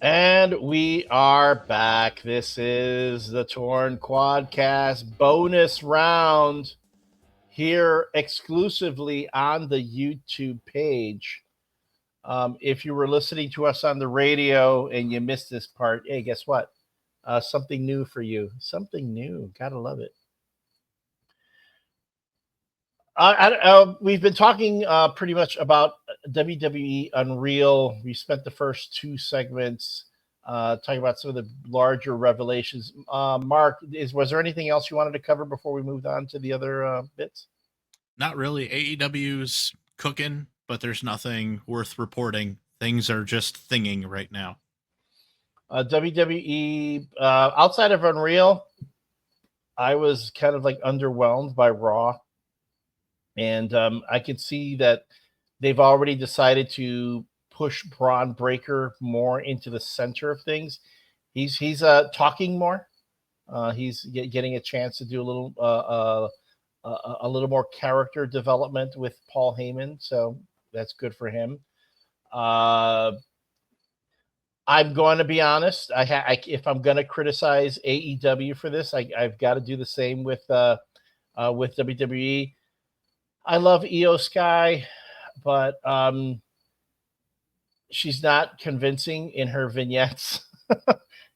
And we are back. This is the Torn Quadcast bonus round here exclusively on the YouTube page. If you were listening to us on the radio and you missed this part, hey, guess what? Something new for you. Something new. Gotta love it. We've been talking pretty much about WWE Unreal. We spent the first two segments talking about some of the larger revelations. Mark, was there anything else you wanted to cover before we moved on to the other bits? Not really. AEW's cooking, but there's nothing worth reporting. Things are just thinging right now. WWE, outside of Unreal, I was kind of like underwhelmed by Raw. And I can see that they've already decided to push Braun Breaker more into the center of things. He's talking more. He's getting a chance to do a little more character development with Paul Heyman, so that's good for him. I'm going to be honest. If I'm going to criticize AEW for this, I've got to do the same with WWE. I love Io Sky, but she's not convincing in her vignettes.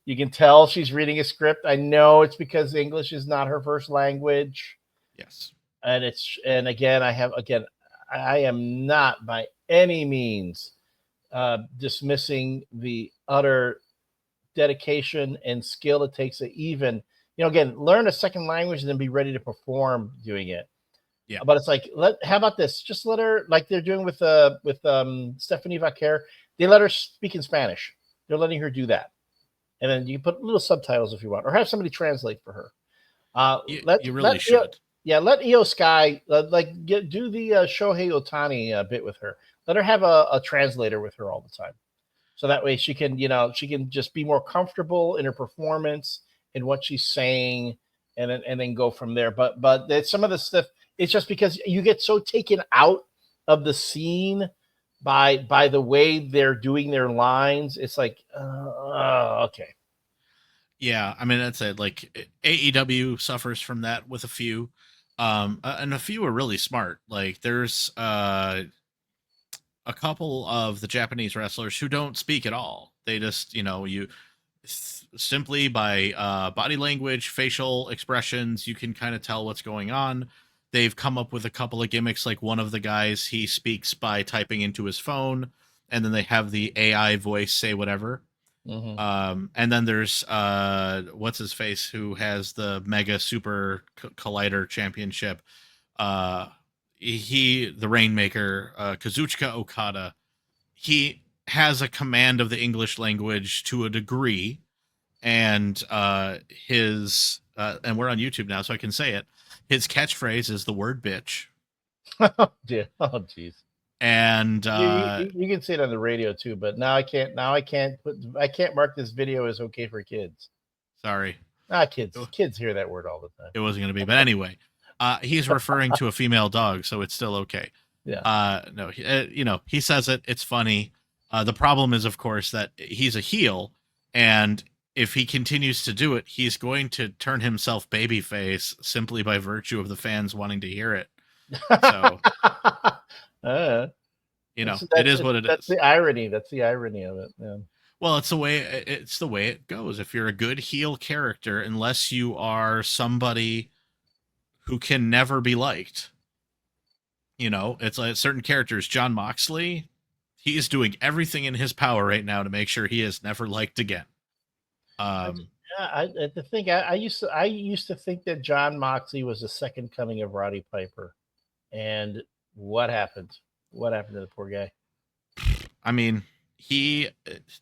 You can tell she's reading a script. I know it's because English is not her first language. Yes. And I am not by any means dismissing the utter dedication and skill it takes to even again, learn a second language and then be ready to perform doing it. Yeah. But it's like, how about this? Just let her, like they're doing with Stephanie Vaquer. They let her speak in Spanish. They're letting her do that, and then you put little subtitles if you want, or have somebody translate for her. You really should. Let Io Sky do the Shohei Otani bit with her. Let her have a translator with her all the time, so that way she can just be more comfortable in her performance and what she's saying, and then go from there. But some of the stuff, it's just because you get so taken out of the scene by the way they're doing their lines. It's like, okay. Yeah, I mean that's it. Like AEW suffers from that with a few, and a few are really smart. Like there's a couple of the Japanese wrestlers who don't speak at all. They just simply by body language, facial expressions, you can kind of tell what's going on. They've come up with a couple of gimmicks. Like one of the guys, he speaks by typing into his phone, and then they have the AI voice say whatever. And then there's what's his face, who has the Mega Super Collider Championship. The Rainmaker, Kazuchika Okada. He has a command of the English language to a degree, and his and we're on YouTube now, so I can say it. His catchphrase is the word "bitch." Oh, jeez. And you can see it on the radio too, but now I can't. Now I can't mark this video as okay for kids. Sorry. Kids hear that word all the time. It wasn't going to be, but anyway, he's referring to a female dog, so it's still okay. Yeah. No, he says it. It's funny. The problem is, of course, that he's a heel, and if he continues to do it, he's going to turn himself babyface simply by virtue of the fans wanting to hear it. So, it is what it is. That's the irony. That's the irony of it. Yeah. Well, it's the way it goes. If you're a good heel character, unless you are somebody who can never be liked, it's like certain characters. John Moxley, he's doing everything in his power right now to make sure he is never liked again. I used to think that John Moxley was the second coming of Roddy Piper, and what happened? What happened to the poor guy? I mean, he,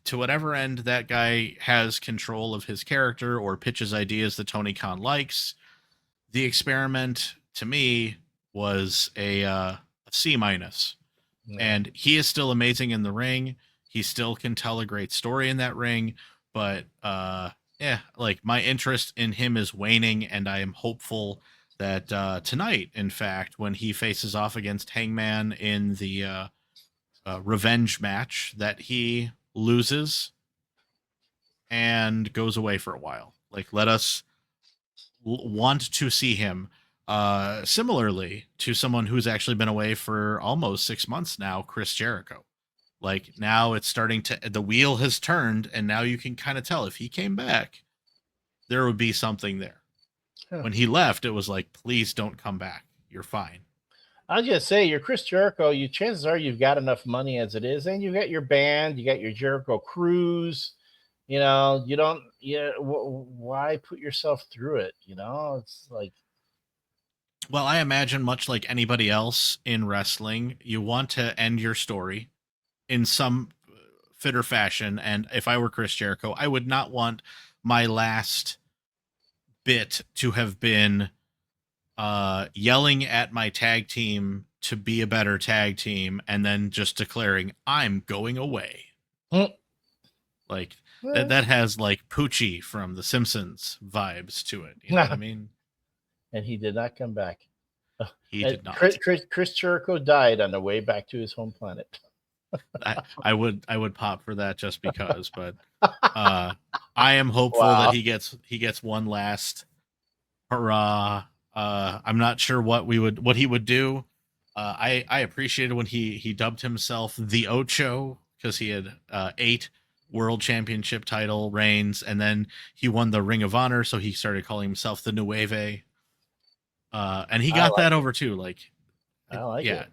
to whatever end that guy has control of his character or pitches ideas that Tony Khan likes, the experiment to me was a C-. Yeah. And he is still amazing in the ring. He still can tell a great story in that ring, but like my interest in him is waning, and I am hopeful that tonight, in fact, when he faces off against Hangman in the revenge match, that he loses and goes away for a while. Like, let us want to see him. Similarly to someone who's actually been away for almost 6 months now, Chris Jericho. Like, now it's starting to, the wheel has turned, and now you can kind of tell if he came back, there would be something there. Huh. When he left, it was like, please don't come back. You're fine. I'll just say, you're Chris Jericho. Chances are you've got enough money as it is, and you got your band, you got your Jericho Cruise. You don't. Why put yourself through it? It's like. Well, I imagine much like anybody else in wrestling, you want to end your story in some fit or fashion. And if I were Chris Jericho, I would not want my last bit to have been yelling at my tag team to be a better tag team and then just declaring I'm going away. Like that has like Poochie from The Simpsons vibes to it. You know what I mean? And he did not come back. He did not. Chris Jericho died on the way back to his home planet. I would pop for that just because, but I am hopeful that he gets one last hurrah. I'm not sure what he would do. I appreciated when he dubbed himself the Ocho, because he had 8 world championship title reigns, and then he won the Ring of Honor, so he started calling himself the Nueve. And he got that over too. Like, I like it.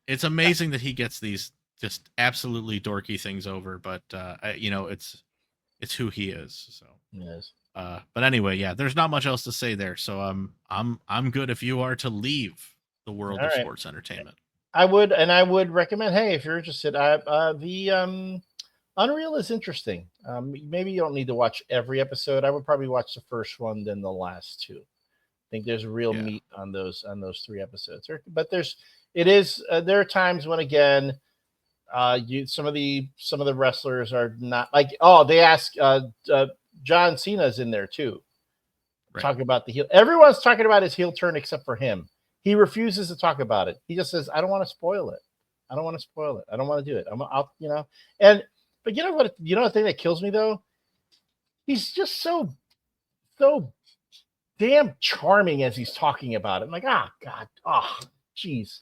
It's amazing that he gets these just absolutely dorky things over, but it's who he is. So yes. But anyway, yeah, there's not much else to say there. So I'm good if you are to leave the world All of right. sports entertainment. I would recommend. Hey, if you're interested, the Unreal is interesting. Maybe you don't need to watch every episode. I would probably watch the first one, then the last two. I think there's real Yeah. meat on those 3 episodes. But there are times when again, some of the wrestlers are not like, oh, they ask John Cena's in there too. Right. Talking about the heel. Everyone's talking about his heel turn except for him. He refuses to talk about it. He just says, "I don't want to spoil it. I don't want to spoil it. I don't want to do it. And but you know what? You know the thing that kills me though? He's just so damn charming as he's talking about it. I'm like, God, jeez.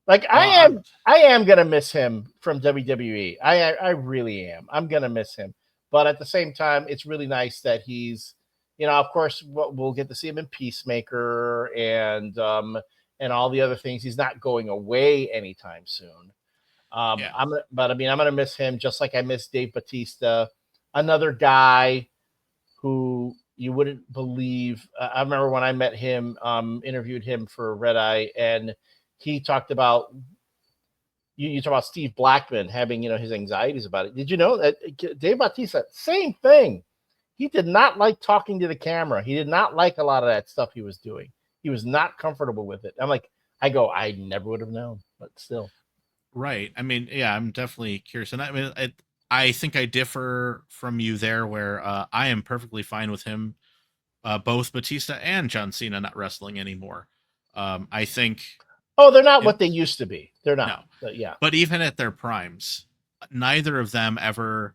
Like I am gonna miss him from WWE. I really am. I'm gonna miss him. But at the same time, it's really nice that he's, of course, we'll get to see him in Peacemaker and all the other things. He's not going away anytime soon. Yeah. I'm gonna miss him just like I miss Dave Bautista, another guy who you wouldn't believe. I remember when I met him, interviewed him for Red Eye, and he talked about you talk about Steve Blackman having his anxieties about it. Did you know that Dave Bautista, same thing? He did not like talking to the camera. He did not like a lot of that stuff he was doing. He was not comfortable with it. I never would have known, but still. Right. I mean, yeah, I'm definitely curious, and I mean, I think I differ from you there, where I am perfectly fine with him, both Batista and John Cena not wrestling anymore. I think. Oh, they're not what they used to be. They're not. No. But yeah. But even at their primes, neither of them ever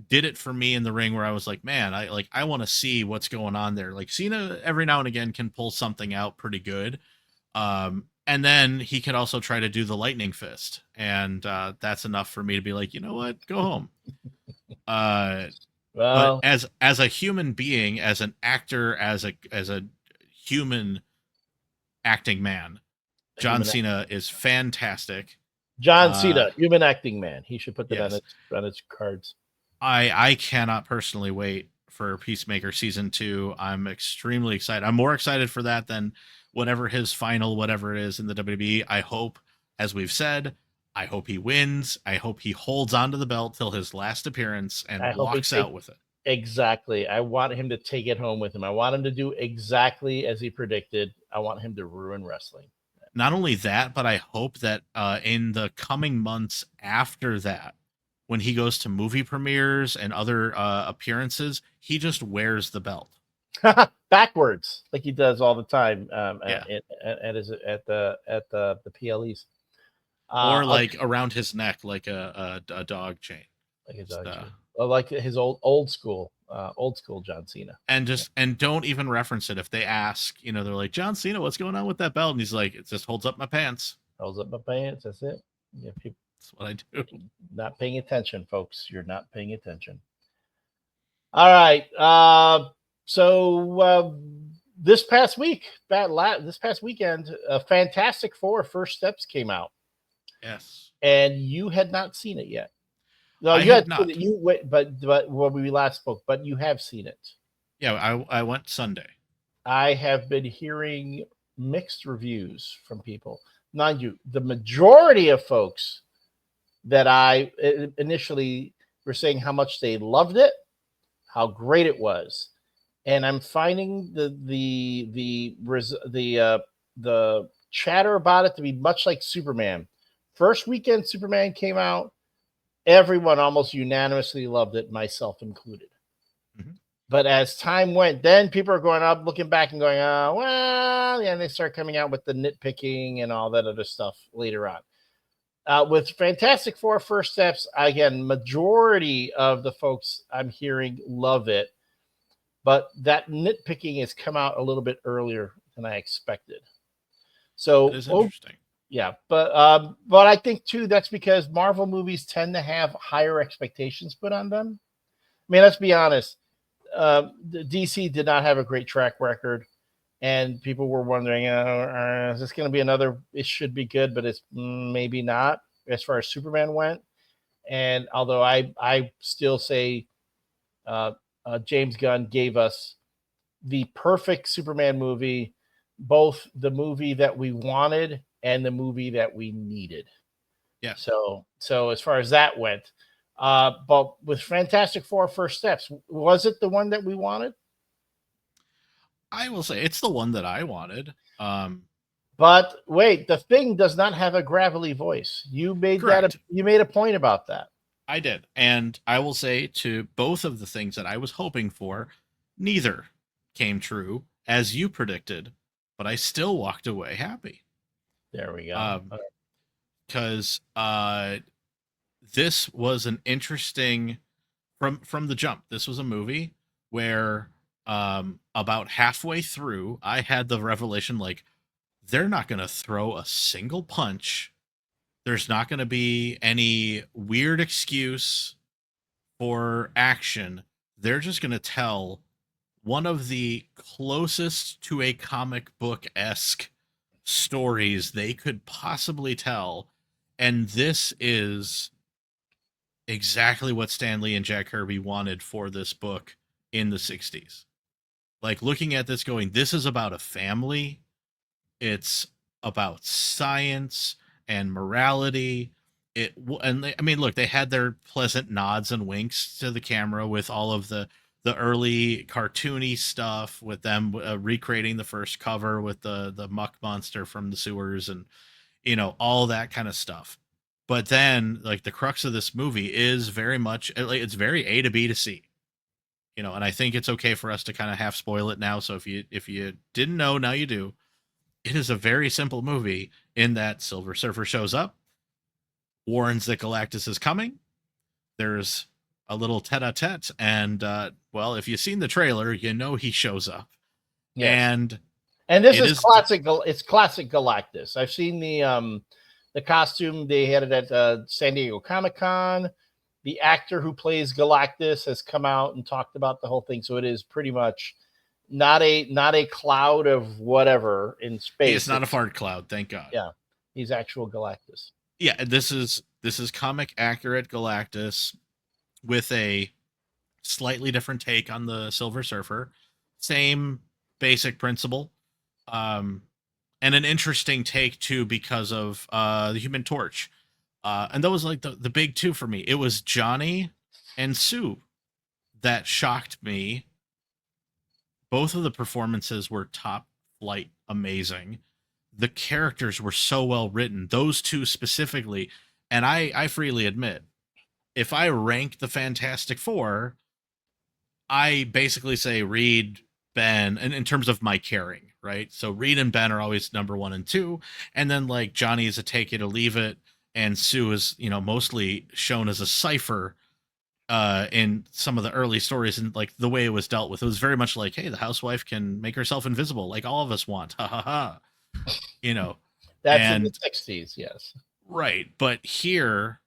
did it for me in the ring where I was like, man, I want to see what's going on there. Like Cena every now and again can pull something out pretty good. And then he could also try to do the lightning fist. And that's enough for me to be like, you know what? Go home. But Well, as a human being, as an actor, as a human acting man, John Cena is fantastic. John Cena, human acting man. He should put that Yes. on his cards. I cannot personally wait for Peacemaker season 2. I'm extremely excited. I'm more excited for that than whatever his final whatever it is in the WWE. I hope, as we've said, I hope he wins. I hope he holds onto the belt till his last appearance and walks out with it. Exactly. I want him to take it home with him. I want him to do exactly as he predicted. I want him to ruin wrestling. Not only that, but I hope that in the coming months after that, when he goes to movie premieres and other appearances, he just wears the belt backwards, like he does all the time yeah. at the PLEs, or like around his neck, like a dog chain, like a dog chain. Like his old school John Cena. And don't even reference it if they ask. They're like, John Cena, what's going on with that belt? And he's like, it just holds up my pants. Holds up my pants. That's it. Yeah, that's what I do. Not paying attention, folks. You're not paying attention. All right. So this past weekend, Fantastic Four First Steps came out. Yes. And you had not seen it yet. No, I you had not. But when we last spoke, but you have seen it. Yeah, I went Sunday. I have been hearing mixed reviews from people. Mind you, the majority of folks that I initially were saying how much they loved it, how great it was, and I'm finding the chatter about it to be much like Superman. First weekend Superman came out, everyone almost unanimously loved it, myself included. Mm-hmm. But as time went, then people are going up, looking back and going, oh, well, yeah, and they start coming out with the nitpicking and all that other stuff later on. With Fantastic Four First Steps, again, majority of the folks I'm hearing love it, but that nitpicking has come out a little bit earlier than I expected. So that is interesting. Yeah, but I think too that's because Marvel movies tend to have higher expectations put on them. I mean, let's be honest. DC did not have a great track record, and people were wondering, is this going to be another? It should be good, but it's maybe not as far as Superman went. And although I still say James Gunn gave us the perfect Superman movie, both the movie that we wanted and the movie that we needed. Yeah. So as far as that went, but with Fantastic Four First Steps, was it the one that we wanted? I will say it's the one that I wanted. But wait, the Thing does not have a gravelly voice. You made Correct. you made a point about that. I did. And I will say to both of the things that I was hoping for, neither came true as you predicted, but I still walked away happy. There we go. Because this was an interesting from the jump. This was a movie where about halfway through, I had the revelation like they're not going to throw a single punch. There's not going to be any weird excuse for action. They're just going to tell one of the closest to a comic book-esque stories they could possibly tell. And this is exactly what Stan Lee and Jack Kirby wanted for this book in the 60s. Like looking at this going, this is about a family. It's about science and morality. I mean, look, they had their pleasant nods and winks to the camera with all of the early cartoony stuff, with them recreating the first cover with the muck monster from the sewers, and all that kind of stuff. But then, like, the crux of this movie is very much like it's very A to B to C. And I think it's okay for us to kind of half spoil it now. So if you didn't know, now you do. It is a very simple movie in that Silver Surfer shows up, warns that Galactus is coming. There's a little tete-a-tete, and well, if you've seen the trailer, he shows up. Yes. And this is classic. The, it's classic Galactus. I've seen the costume. They had it at San Diego Comic-Con. The actor who plays Galactus has come out and talked about the whole thing. So it is pretty much not a cloud of whatever in space. It's not a fart cloud, thank God. Yeah, he's actual Galactus. Yeah, this is comic accurate Galactus with a slightly different take on the Silver Surfer. Same basic principle. And an interesting take too because of the Human Torch. And that was like the big two for me. It was Johnny and Sue that shocked me. Both of the performances were top flight amazing. The characters were so well written, those two specifically. And I freely admit, if I rank the Fantastic Four, I basically say Reed, Ben, and in terms of my caring, right? So Reed and Ben are always number 1 and 2. And then like Johnny is a take it or leave it. And Sue is, mostly shown as a cipher in some of the early stories, and like the way it was dealt with, it was very much like, hey, the housewife can make herself invisible like all of us want. Ha ha ha. That's in the 60s, yes. Right. But here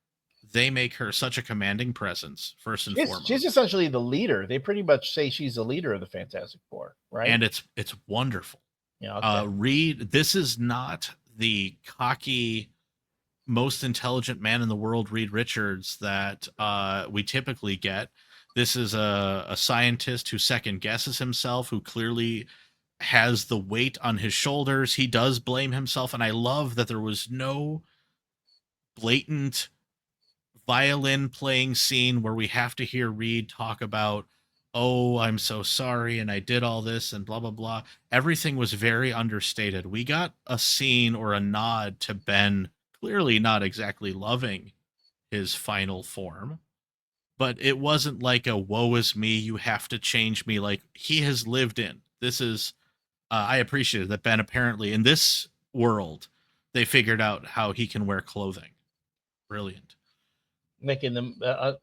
they make her such a commanding presence, first and foremost. She's essentially the leader. They pretty much say she's the leader of the Fantastic Four, right? And it's wonderful. Yeah. Okay. Reed, this is not the cocky, most intelligent man in the world, Reed Richards, that we typically get. This is a scientist who second guesses himself, who clearly has the weight on his shoulders. He does blame himself, and I love that there was no blatant violin playing scene where we have to hear Reed talk about, oh, I'm so sorry, and I did all this, and blah, blah, blah. Everything was very understated. We got a scene or a nod to Ben clearly not exactly loving his final form, but it wasn't like a woe is me, you have to change me. Like, he has lived in this. Is I appreciated that Ben, apparently in this world, they figured out how he can wear clothing. Brilliant. Making them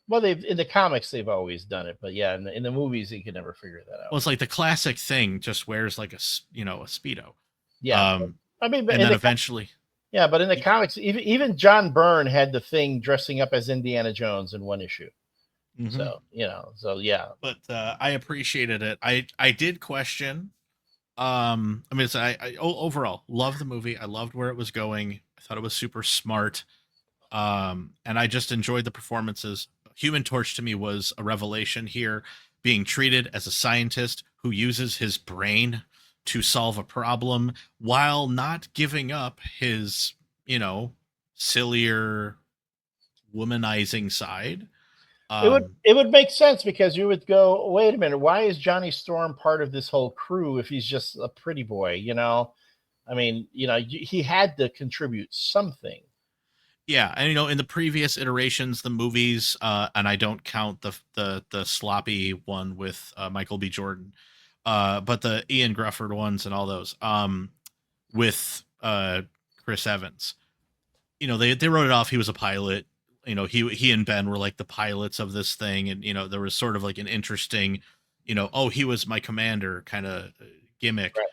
well, they've in the comics they've always done it, but yeah, in the movies you could never figure that out. Well, it's like the classic thing, just wears like a Speedo. Yeah. I mean, and then eventually. Yeah, but in the comics, even John Byrne had the Thing dressing up as Indiana Jones in one issue. Mm-hmm. So yeah. But I appreciated it. I did question. I mean, I overall love the movie. I loved where it was going. I thought it was super smart. And I just enjoyed the performances. Human Torch to me was a revelation here, being treated as a scientist who uses his brain to solve a problem while not giving up his, you know, sillier womanizing side. It would Um, it would make sense because you would go, wait a minute, why is Johnny Storm part of this whole crew if he's just a pretty boy? I mean, he had to contribute something. yeah, and in the previous iterations, the movies, and I don't count the sloppy one with Michael B. Jordan, but the Ian Grufford ones and all those, with Chris Evans. They wrote it off. He was a pilot. He and Ben were like the pilots of this thing, and there was sort of like an interesting, oh, he was my commander kind of gimmick. Right.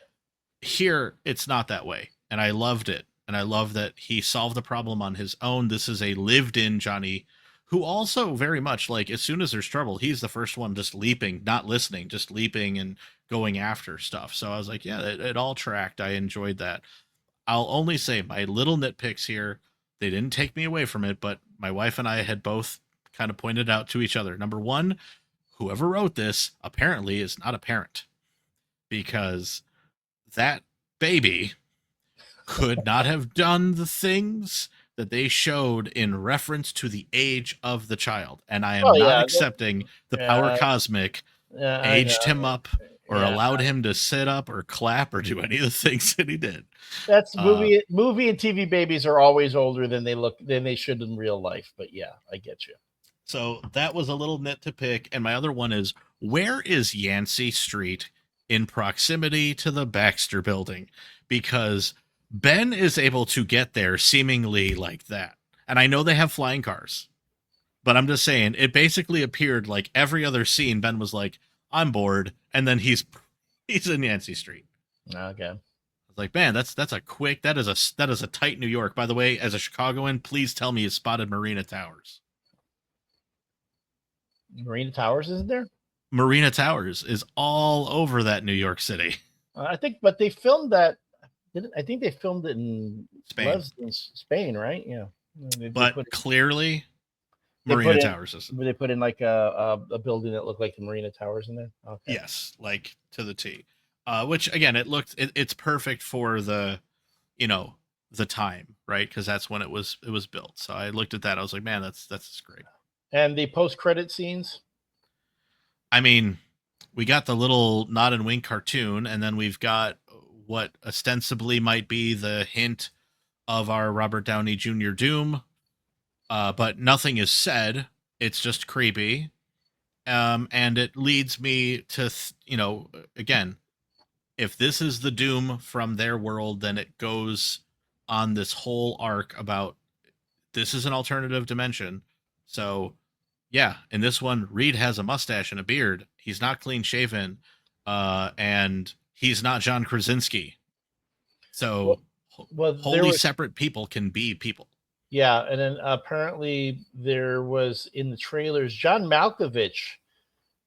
Here, it's not that way, and I loved it. And I love that he solved the problem on his own. This is a lived-in Johnny, who also very much, like, as soon as there's trouble, he's the first one just leaping, not listening, just leaping and going after stuff. So I was like, yeah, it all tracked. I enjoyed that. I'll only say my little nitpicks here, they didn't take me away from it, but my wife and I had both kind of pointed out to each other. Number one, whoever wrote this apparently is not a parent, because that baby could not have done the things that they showed in reference to the age of the child. And I am Oh not yeah, accepting the power yeah, cosmic yeah, I know. aged him up or Yeah, allowed him to sit up or clap or do any of the things that he did. that's Uh, movie and TV babies are always older than they should in real life. But yeah, I get you. so that was a little nit to pick. And my other one is, where is Yancey Street in proximity to the Baxter building? Because Ben is able to get there seemingly like that. And I know they have flying cars, but I'm just saying it basically appeared like every other scene. Ben was like, I'm bored. And then he's in Yancey Street. Okay. I was like, man, that's a quick, that is a tight New York. By the way, as a Chicagoan, please tell me you spotted Marina Towers. Marina Towers isn't there? Marina Towers is all over that New York City. I think, but they filmed that. I think they filmed it in Spain. Spain, right? Yeah. But clearly, Marina Towers is. They put in like a building that looked like the Marina Towers in there. Okay. Yes, like to the T. Which again, it's perfect for the the time, right? Because that's when it was built. So I looked at that. I was like, man, that's great. And the post-credit scenes. I mean, we got the little nod and wink cartoon, and then we've got what ostensibly might be the hint of our Robert Downey Jr. Doom, but nothing is said. It's just creepy, and it leads me to again, if this is the Doom from their world, then it goes on this whole arc about this is an alternative dimension. So yeah, in this one, Reed has a mustache and a beard. He's not clean shaven, and he's not John Krasinski. So wholly separate people can be people. Yeah, and then apparently there was in the trailers, John Malkovich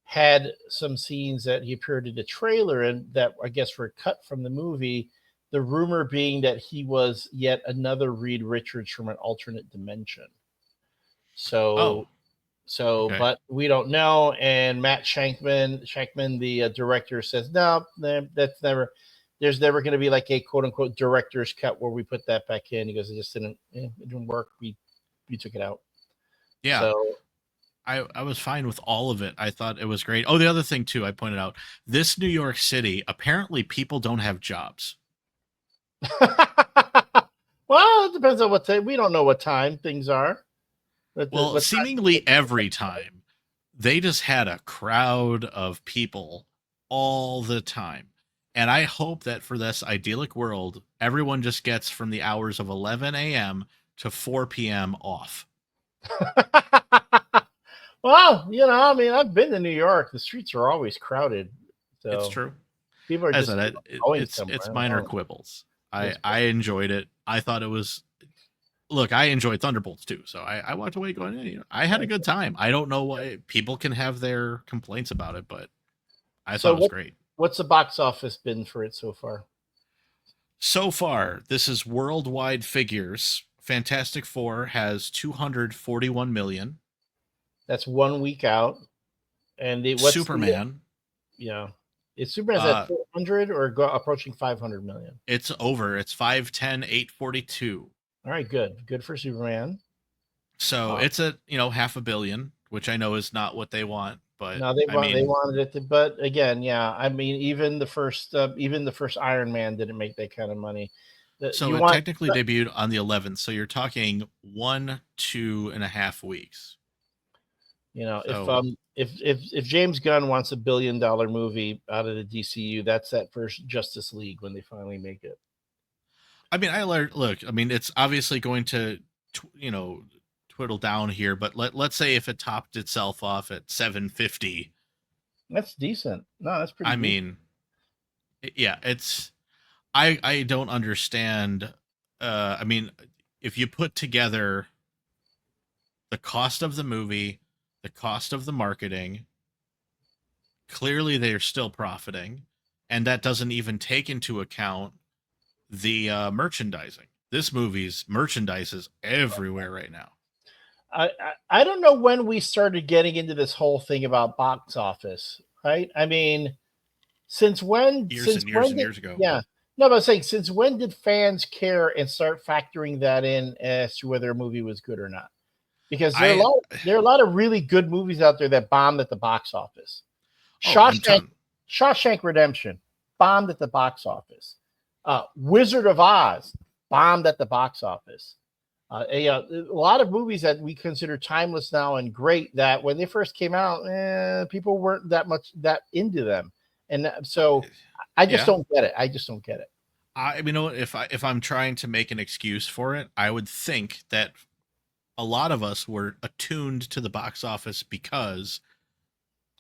had some scenes that he appeared in the trailer and that I guess were cut from the movie. The rumor being that he was yet another Reed Richards from an alternate dimension. So, okay. But we don't know. And Matt Shankman, the director, says no, that's never. There's never going to be like a quote unquote director's cut where we put that back in. He goes, it didn't work. We took it out. Yeah. So I was fine with all of it. I thought it was great. Oh, the other thing too, I pointed out, this New York City, apparently people don't have jobs. Well, it depends on we don't know what time things are. Well, seemingly every time they just had a crowd of people all the time. And I hope that for this idyllic world, everyone just gets from the hours of 11 a.m. to 4 p.m. off. Well, I mean, I've been to New York. The streets are always crowded. So it's true. People are just it's minor quibbles. I enjoyed it. I thought it was. Look, I enjoyed Thunderbolts too, so I walked away going, I had a good time. I don't know why people can have their complaints about it, but I thought it was great. What's the box office been for it so far? So far, this is worldwide figures. Fantastic Four has 241 million. That's 1 week out. And what's the Superman, yeah? Is Superman's at uh, 400 or approaching 500 million? it's over. It's 510, 842. All right, good for Superman. So it's a, half a billion, which I know is not what they want, but No, I they mean, wanted it to, but again, yeah. I mean, even the first Iron Man didn't make that kind of money. so You it want, technically debuted on the 11th. So you're talking 1.5 weeks. So if James Gunn wants a $1 billion movie out of the DCU, that's that first Justice League when they finally make it. I mean, I learned. Look, I mean, it's obviously going to, twiddle down here, but let's say if it topped itself off at 750, That's decent. No, that's pretty I decent. mean, yeah, it's. I don't understand. I mean, if you put together the cost of the movie, the cost of the marketing, clearly they're still profiting, and that doesn't even take into account the merchandising. This movie's merchandise is everywhere right now. I don't know when we started getting into this whole thing about box office, right? I mean, since when? Years Since and years when and did? years ago. Yeah, no, but I'm saying since when did fans care and start factoring that in as to whether a movie was good or not? Because I there are a lot of really good movies out there that bombed at the box office. oh, I'm Shawshank telling. Shawshank Redemption bombed at the box office. Wizard of Oz bombed at the box office. A lot of movies that we consider timeless now and great that when they first came out, people weren't that into them, and so I just Yeah, don't get it. I just don't get it. if I'm trying to make an excuse for it, I would think that a lot of us were attuned to the box office because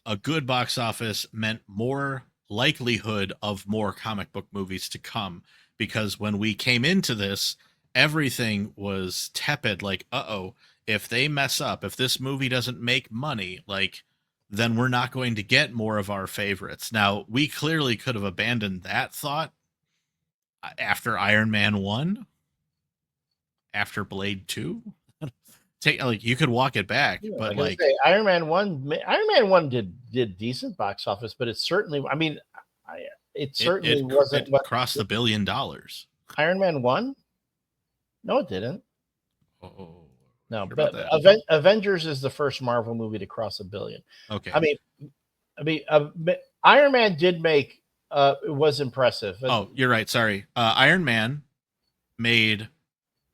a good box office meant more likelihood of more comic book movies to come. Because when we came into this, everything was tepid. Like, if they mess up, if this movie doesn't make money, like, then we're not going to get more of our favorites. Now, we clearly could have abandoned that thought after Iron Man 1, after Blade 2. Take like you could walk it back, Yeah, but like I like say, Iron Man 1 did decent box office, but it certainly, I mean, I, it certainly wasn't it what crossed $1 billion. Iron Man 1. No, it didn't. Oh, No, sure about but that? Avengers is the first Marvel movie to cross $1 billion. I Okay. mean, Iron Man did make it was impressive. Oh, you're right. Sorry. Iron Man made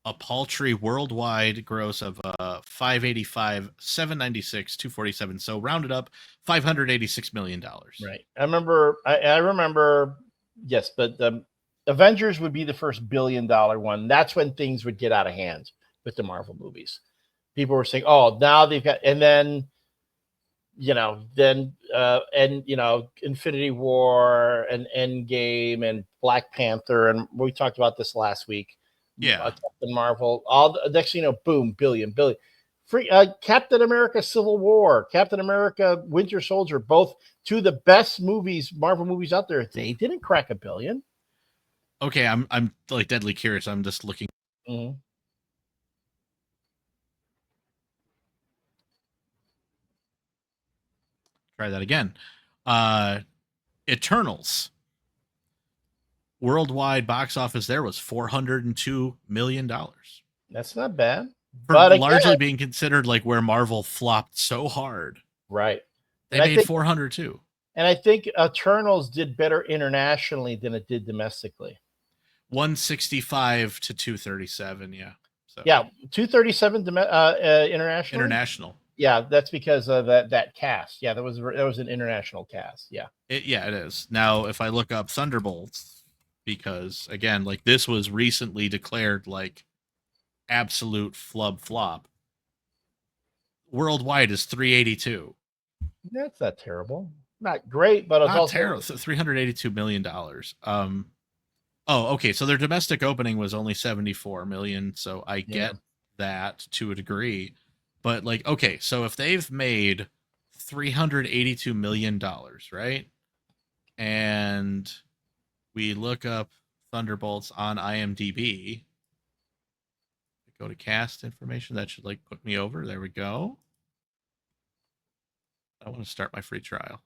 a paltry worldwide gross of 585, 796, 247. So rounded up $586 million. Right. I remember. Yes, but Avengers would be the first $1 billion one. That's when things would get out of hand with the Marvel movies. People were saying, "Oh, now they've got," and then Infinity War and Endgame and Black Panther, and we talked about this last week. Yeah. Captain Marvel, all the next thing you know, boom, billion. Free Captain America: Civil War, Captain America: Winter Soldier, both two of the best movies, Marvel movies out there. They didn't crack $1 billion. Okay. I'm like deadly curious. I'm just looking. Mm-hmm. Try that again. Eternals. Worldwide box office there was $402 million. That's not bad, For but largely again, being considered like where Marvel flopped so hard. right. They And I made think 400 too. And I think Eternals did better internationally than it did domestically. 165 to 237, yeah. So Yeah, 237 internationally. international. Yeah, that's because of that cast. Yeah, that was an international cast. Yeah. It is. Now if I look up Thunderbolts, because again, like this was recently declared like absolute flop. Worldwide is 382. That's not terrible. Not great, but it's Not also terrible. $382 million. Oh, okay. So their domestic opening was only 74 million. So I yeah. get that to a degree. But like, okay, so if they've made $382 million, right? And we look up Thunderbolts on IMDb, go to cast information. That should like put me over. There we go. I want to start my free trial.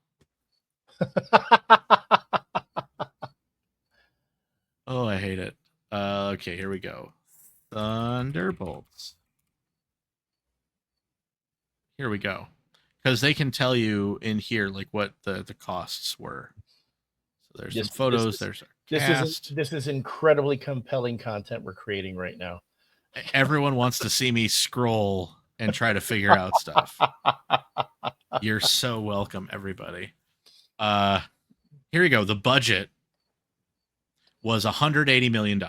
Oh, I hate it. Okay, here we go. Thunderbolts. Here we go. Because they can tell you in here like what the costs were. So there's some photos. There's our cast. This is incredibly compelling content we're creating right now. Everyone wants to see me scroll and try to figure out stuff. You're so welcome, everybody. Here you go. The budget was $180 million.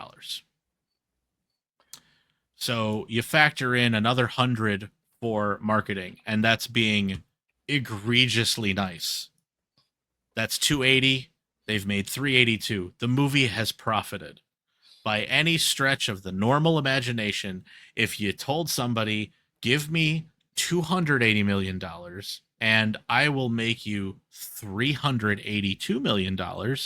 So you factor in another 100 for marketing, and that's being egregiously nice. That's 280. They've made 382. The movie has profited. By any stretch of the normal imagination, if you told somebody, give me $280 million and I will make you $382 million,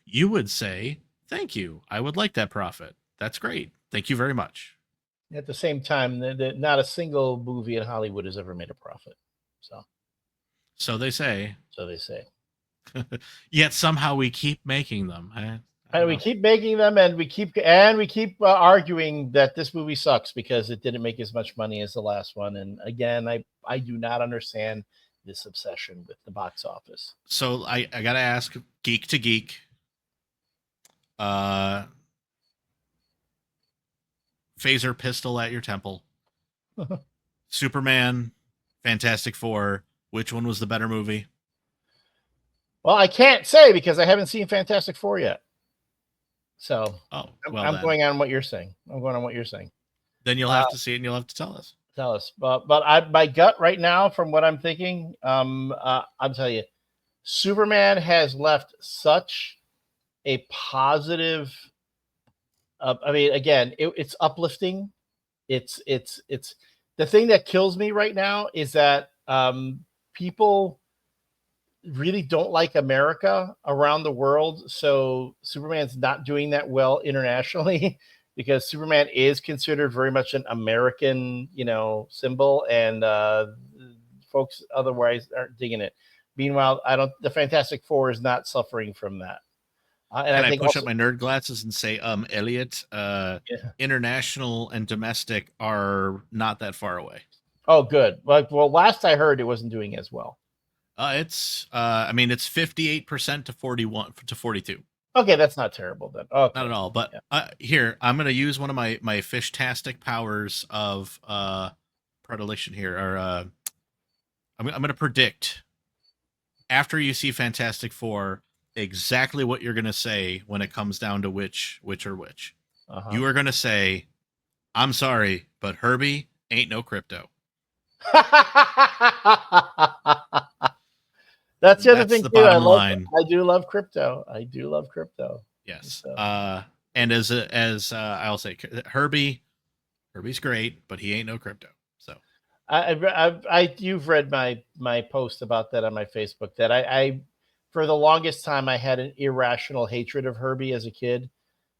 you would say, thank you. I would like that profit. That's great. Thank you very much. At the same time, not a single movie in Hollywood has ever made a profit. So they say. So they say. Yet somehow we keep making them. And we keep making them, and we keep arguing that this movie sucks because it didn't make as much money as the last one. And again, I do not understand this obsession with the box office. So I gotta ask, geek to geek, phaser pistol at your temple, Superman, Fantastic Four. Which one was the better movie? Well, I can't say because I haven't seen Fantastic Four yet. So I'm going on what you're saying. I'm going on what you're saying. Then you'll have to see it and you'll have to tell us. But my gut right now, from what I'm thinking, I'll tell you, Superman has left such a positive. I mean, again, it's uplifting. It's the thing that kills me right now is that people really don't like America around the world. So Superman's not doing that well internationally because Superman is considered very much an American, symbol, and folks otherwise aren't digging it. Meanwhile, the Fantastic Four is not suffering from that. And I think push up my nerd glasses and say, Elliott, international and domestic are not that far away. Oh, good. Well, last I heard, it wasn't doing as well. It's 58% to 41 to 42. Okay, that's not terrible then. Okay. Not at all. But here, I'm going to use one of my fish-tastic powers of predilection here. Or I'm going to predict after you see Fantastic Four exactly what you're going to say when it comes down to which are which. Uh-huh. You are going to say, "I'm sorry, but Herbie ain't no crypto." That's the other thing the too. I do love crypto. Yes. So. And as I'll say, Herbie's great, but he ain't no crypto. So you've read my post about that on my Facebook, that I for the longest time I had an irrational hatred of Herbie as a kid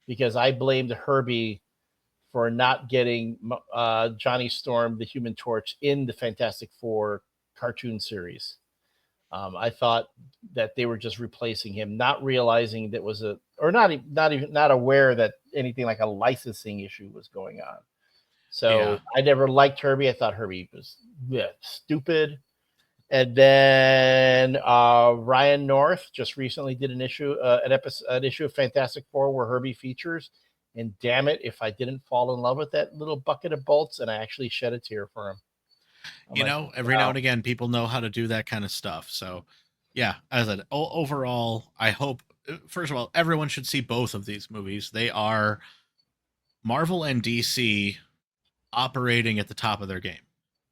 because I blamed Herbie for not getting Johnny Storm, the Human Torch, in the Fantastic Four cartoon series. I thought that they were just replacing him, not realizing that was not aware that anything like a licensing issue was going on. So I never liked Herbie. I thought Herbie was stupid. And then Ryan North just recently did an issue of Fantastic Four where Herbie features. And damn it, if I didn't fall in love with that little bucket of bolts, and I actually shed a tear for him. Every now and again, people know how to do that kind of stuff. So, yeah, as an overall, I hope, first of all, everyone should see both of these movies. They are Marvel and DC operating at the top of their game,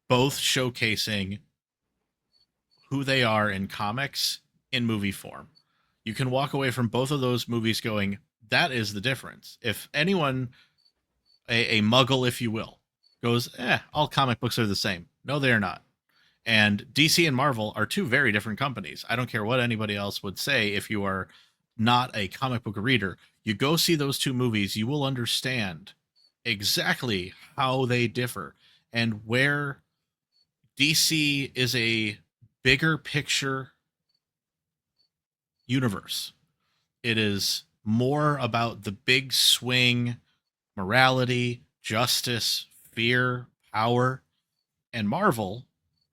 both showcasing who they are in comics in movie form. You can walk away from both of those movies going, that is the difference. If anyone, a muggle, if you will, goes, all comic books are the same. No, they are not. And DC and Marvel are two very different companies. I don't care what anybody else would say. If you are not a comic book reader, you go see those two movies, you will understand exactly how they differ and where DC is a bigger picture universe. It is more about the big swing, morality, justice, fear, power. And Marvel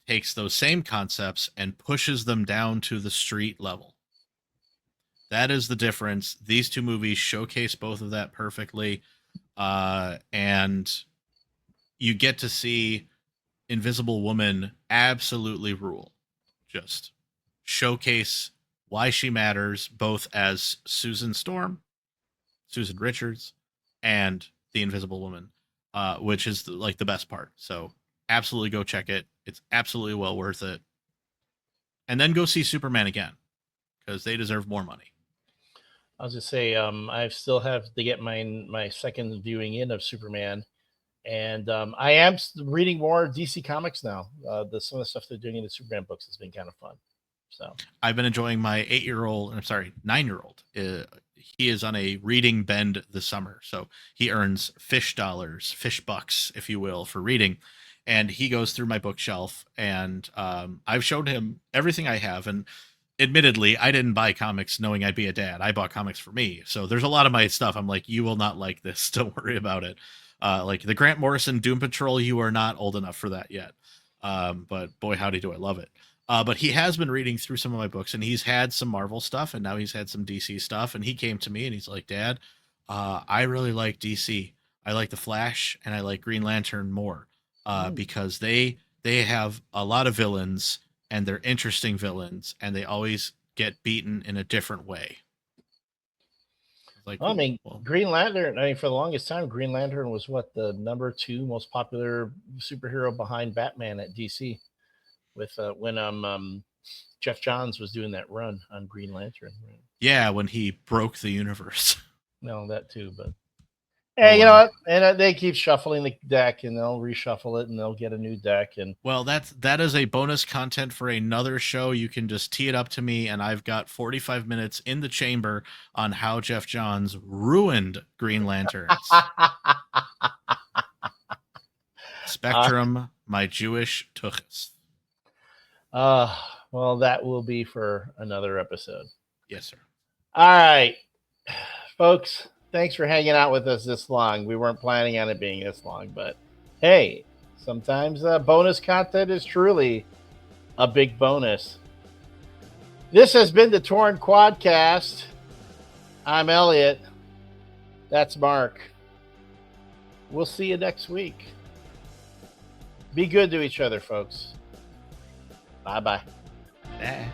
takes those same concepts and pushes them down to the street level. That is the difference. These two movies showcase both of that perfectly. And you get to see Invisible Woman absolutely rule. Just showcase why she matters, both as Susan Storm, Susan Richards, and the Invisible Woman, which is like the best part. So absolutely go check it. It's absolutely well worth it. And then go see Superman again, because they deserve more money. I was just say, I still have to get my second viewing in of Superman, and I am reading more DC Comics now. Some of the stuff they're doing in the Superman books has been kind of fun. So I've been enjoying my 9-year-old. He is on a reading bend this summer, so he earns fish dollars, fish bucks, if you will, for reading. And he goes through my bookshelf, and I've showed him everything I have. And admittedly, I didn't buy comics knowing I'd be a dad. I bought comics for me. So there's a lot of my stuff. I'm like, you will not like this. Don't worry about it. Like the Grant Morrison Doom Patrol, you are not old enough for that yet. But boy, howdy do I love it. But he has been reading through some of my books, and he's had some Marvel stuff, and now he's had some DC stuff. And he came to me and he's like, Dad, I really like DC. I like the Flash and I like Green Lantern more, because they have a lot of villains, and they're interesting villains, and they always get beaten in a different way. Like, well, I mean, Green Lantern. I mean, for the longest time, Green Lantern was what, the number 2 most popular superhero behind Batman at DC. With when Jeff Johns was doing that run on Green Lantern. Right? Yeah, when he broke the universe. No, that too, but hey, you know what? And they keep shuffling the deck, and they'll reshuffle it, and they'll get a new deck. And well, that is a bonus content for another show. You can just tee it up to me, and I've got 45 minutes in the chamber on how Jeff Johns ruined Green Lanterns. Spectrum, my Jewish tuchus. Well, that will be for another episode. Yes, sir. All right, folks. Thanks for hanging out with us this long. We weren't planning on it being this long, but hey, sometimes bonus content is truly a big bonus. This has been the Torn Quadcast. I'm Elliott. That's Mark. We'll see you next week. Be good to each other, folks. Bye-bye. Bye.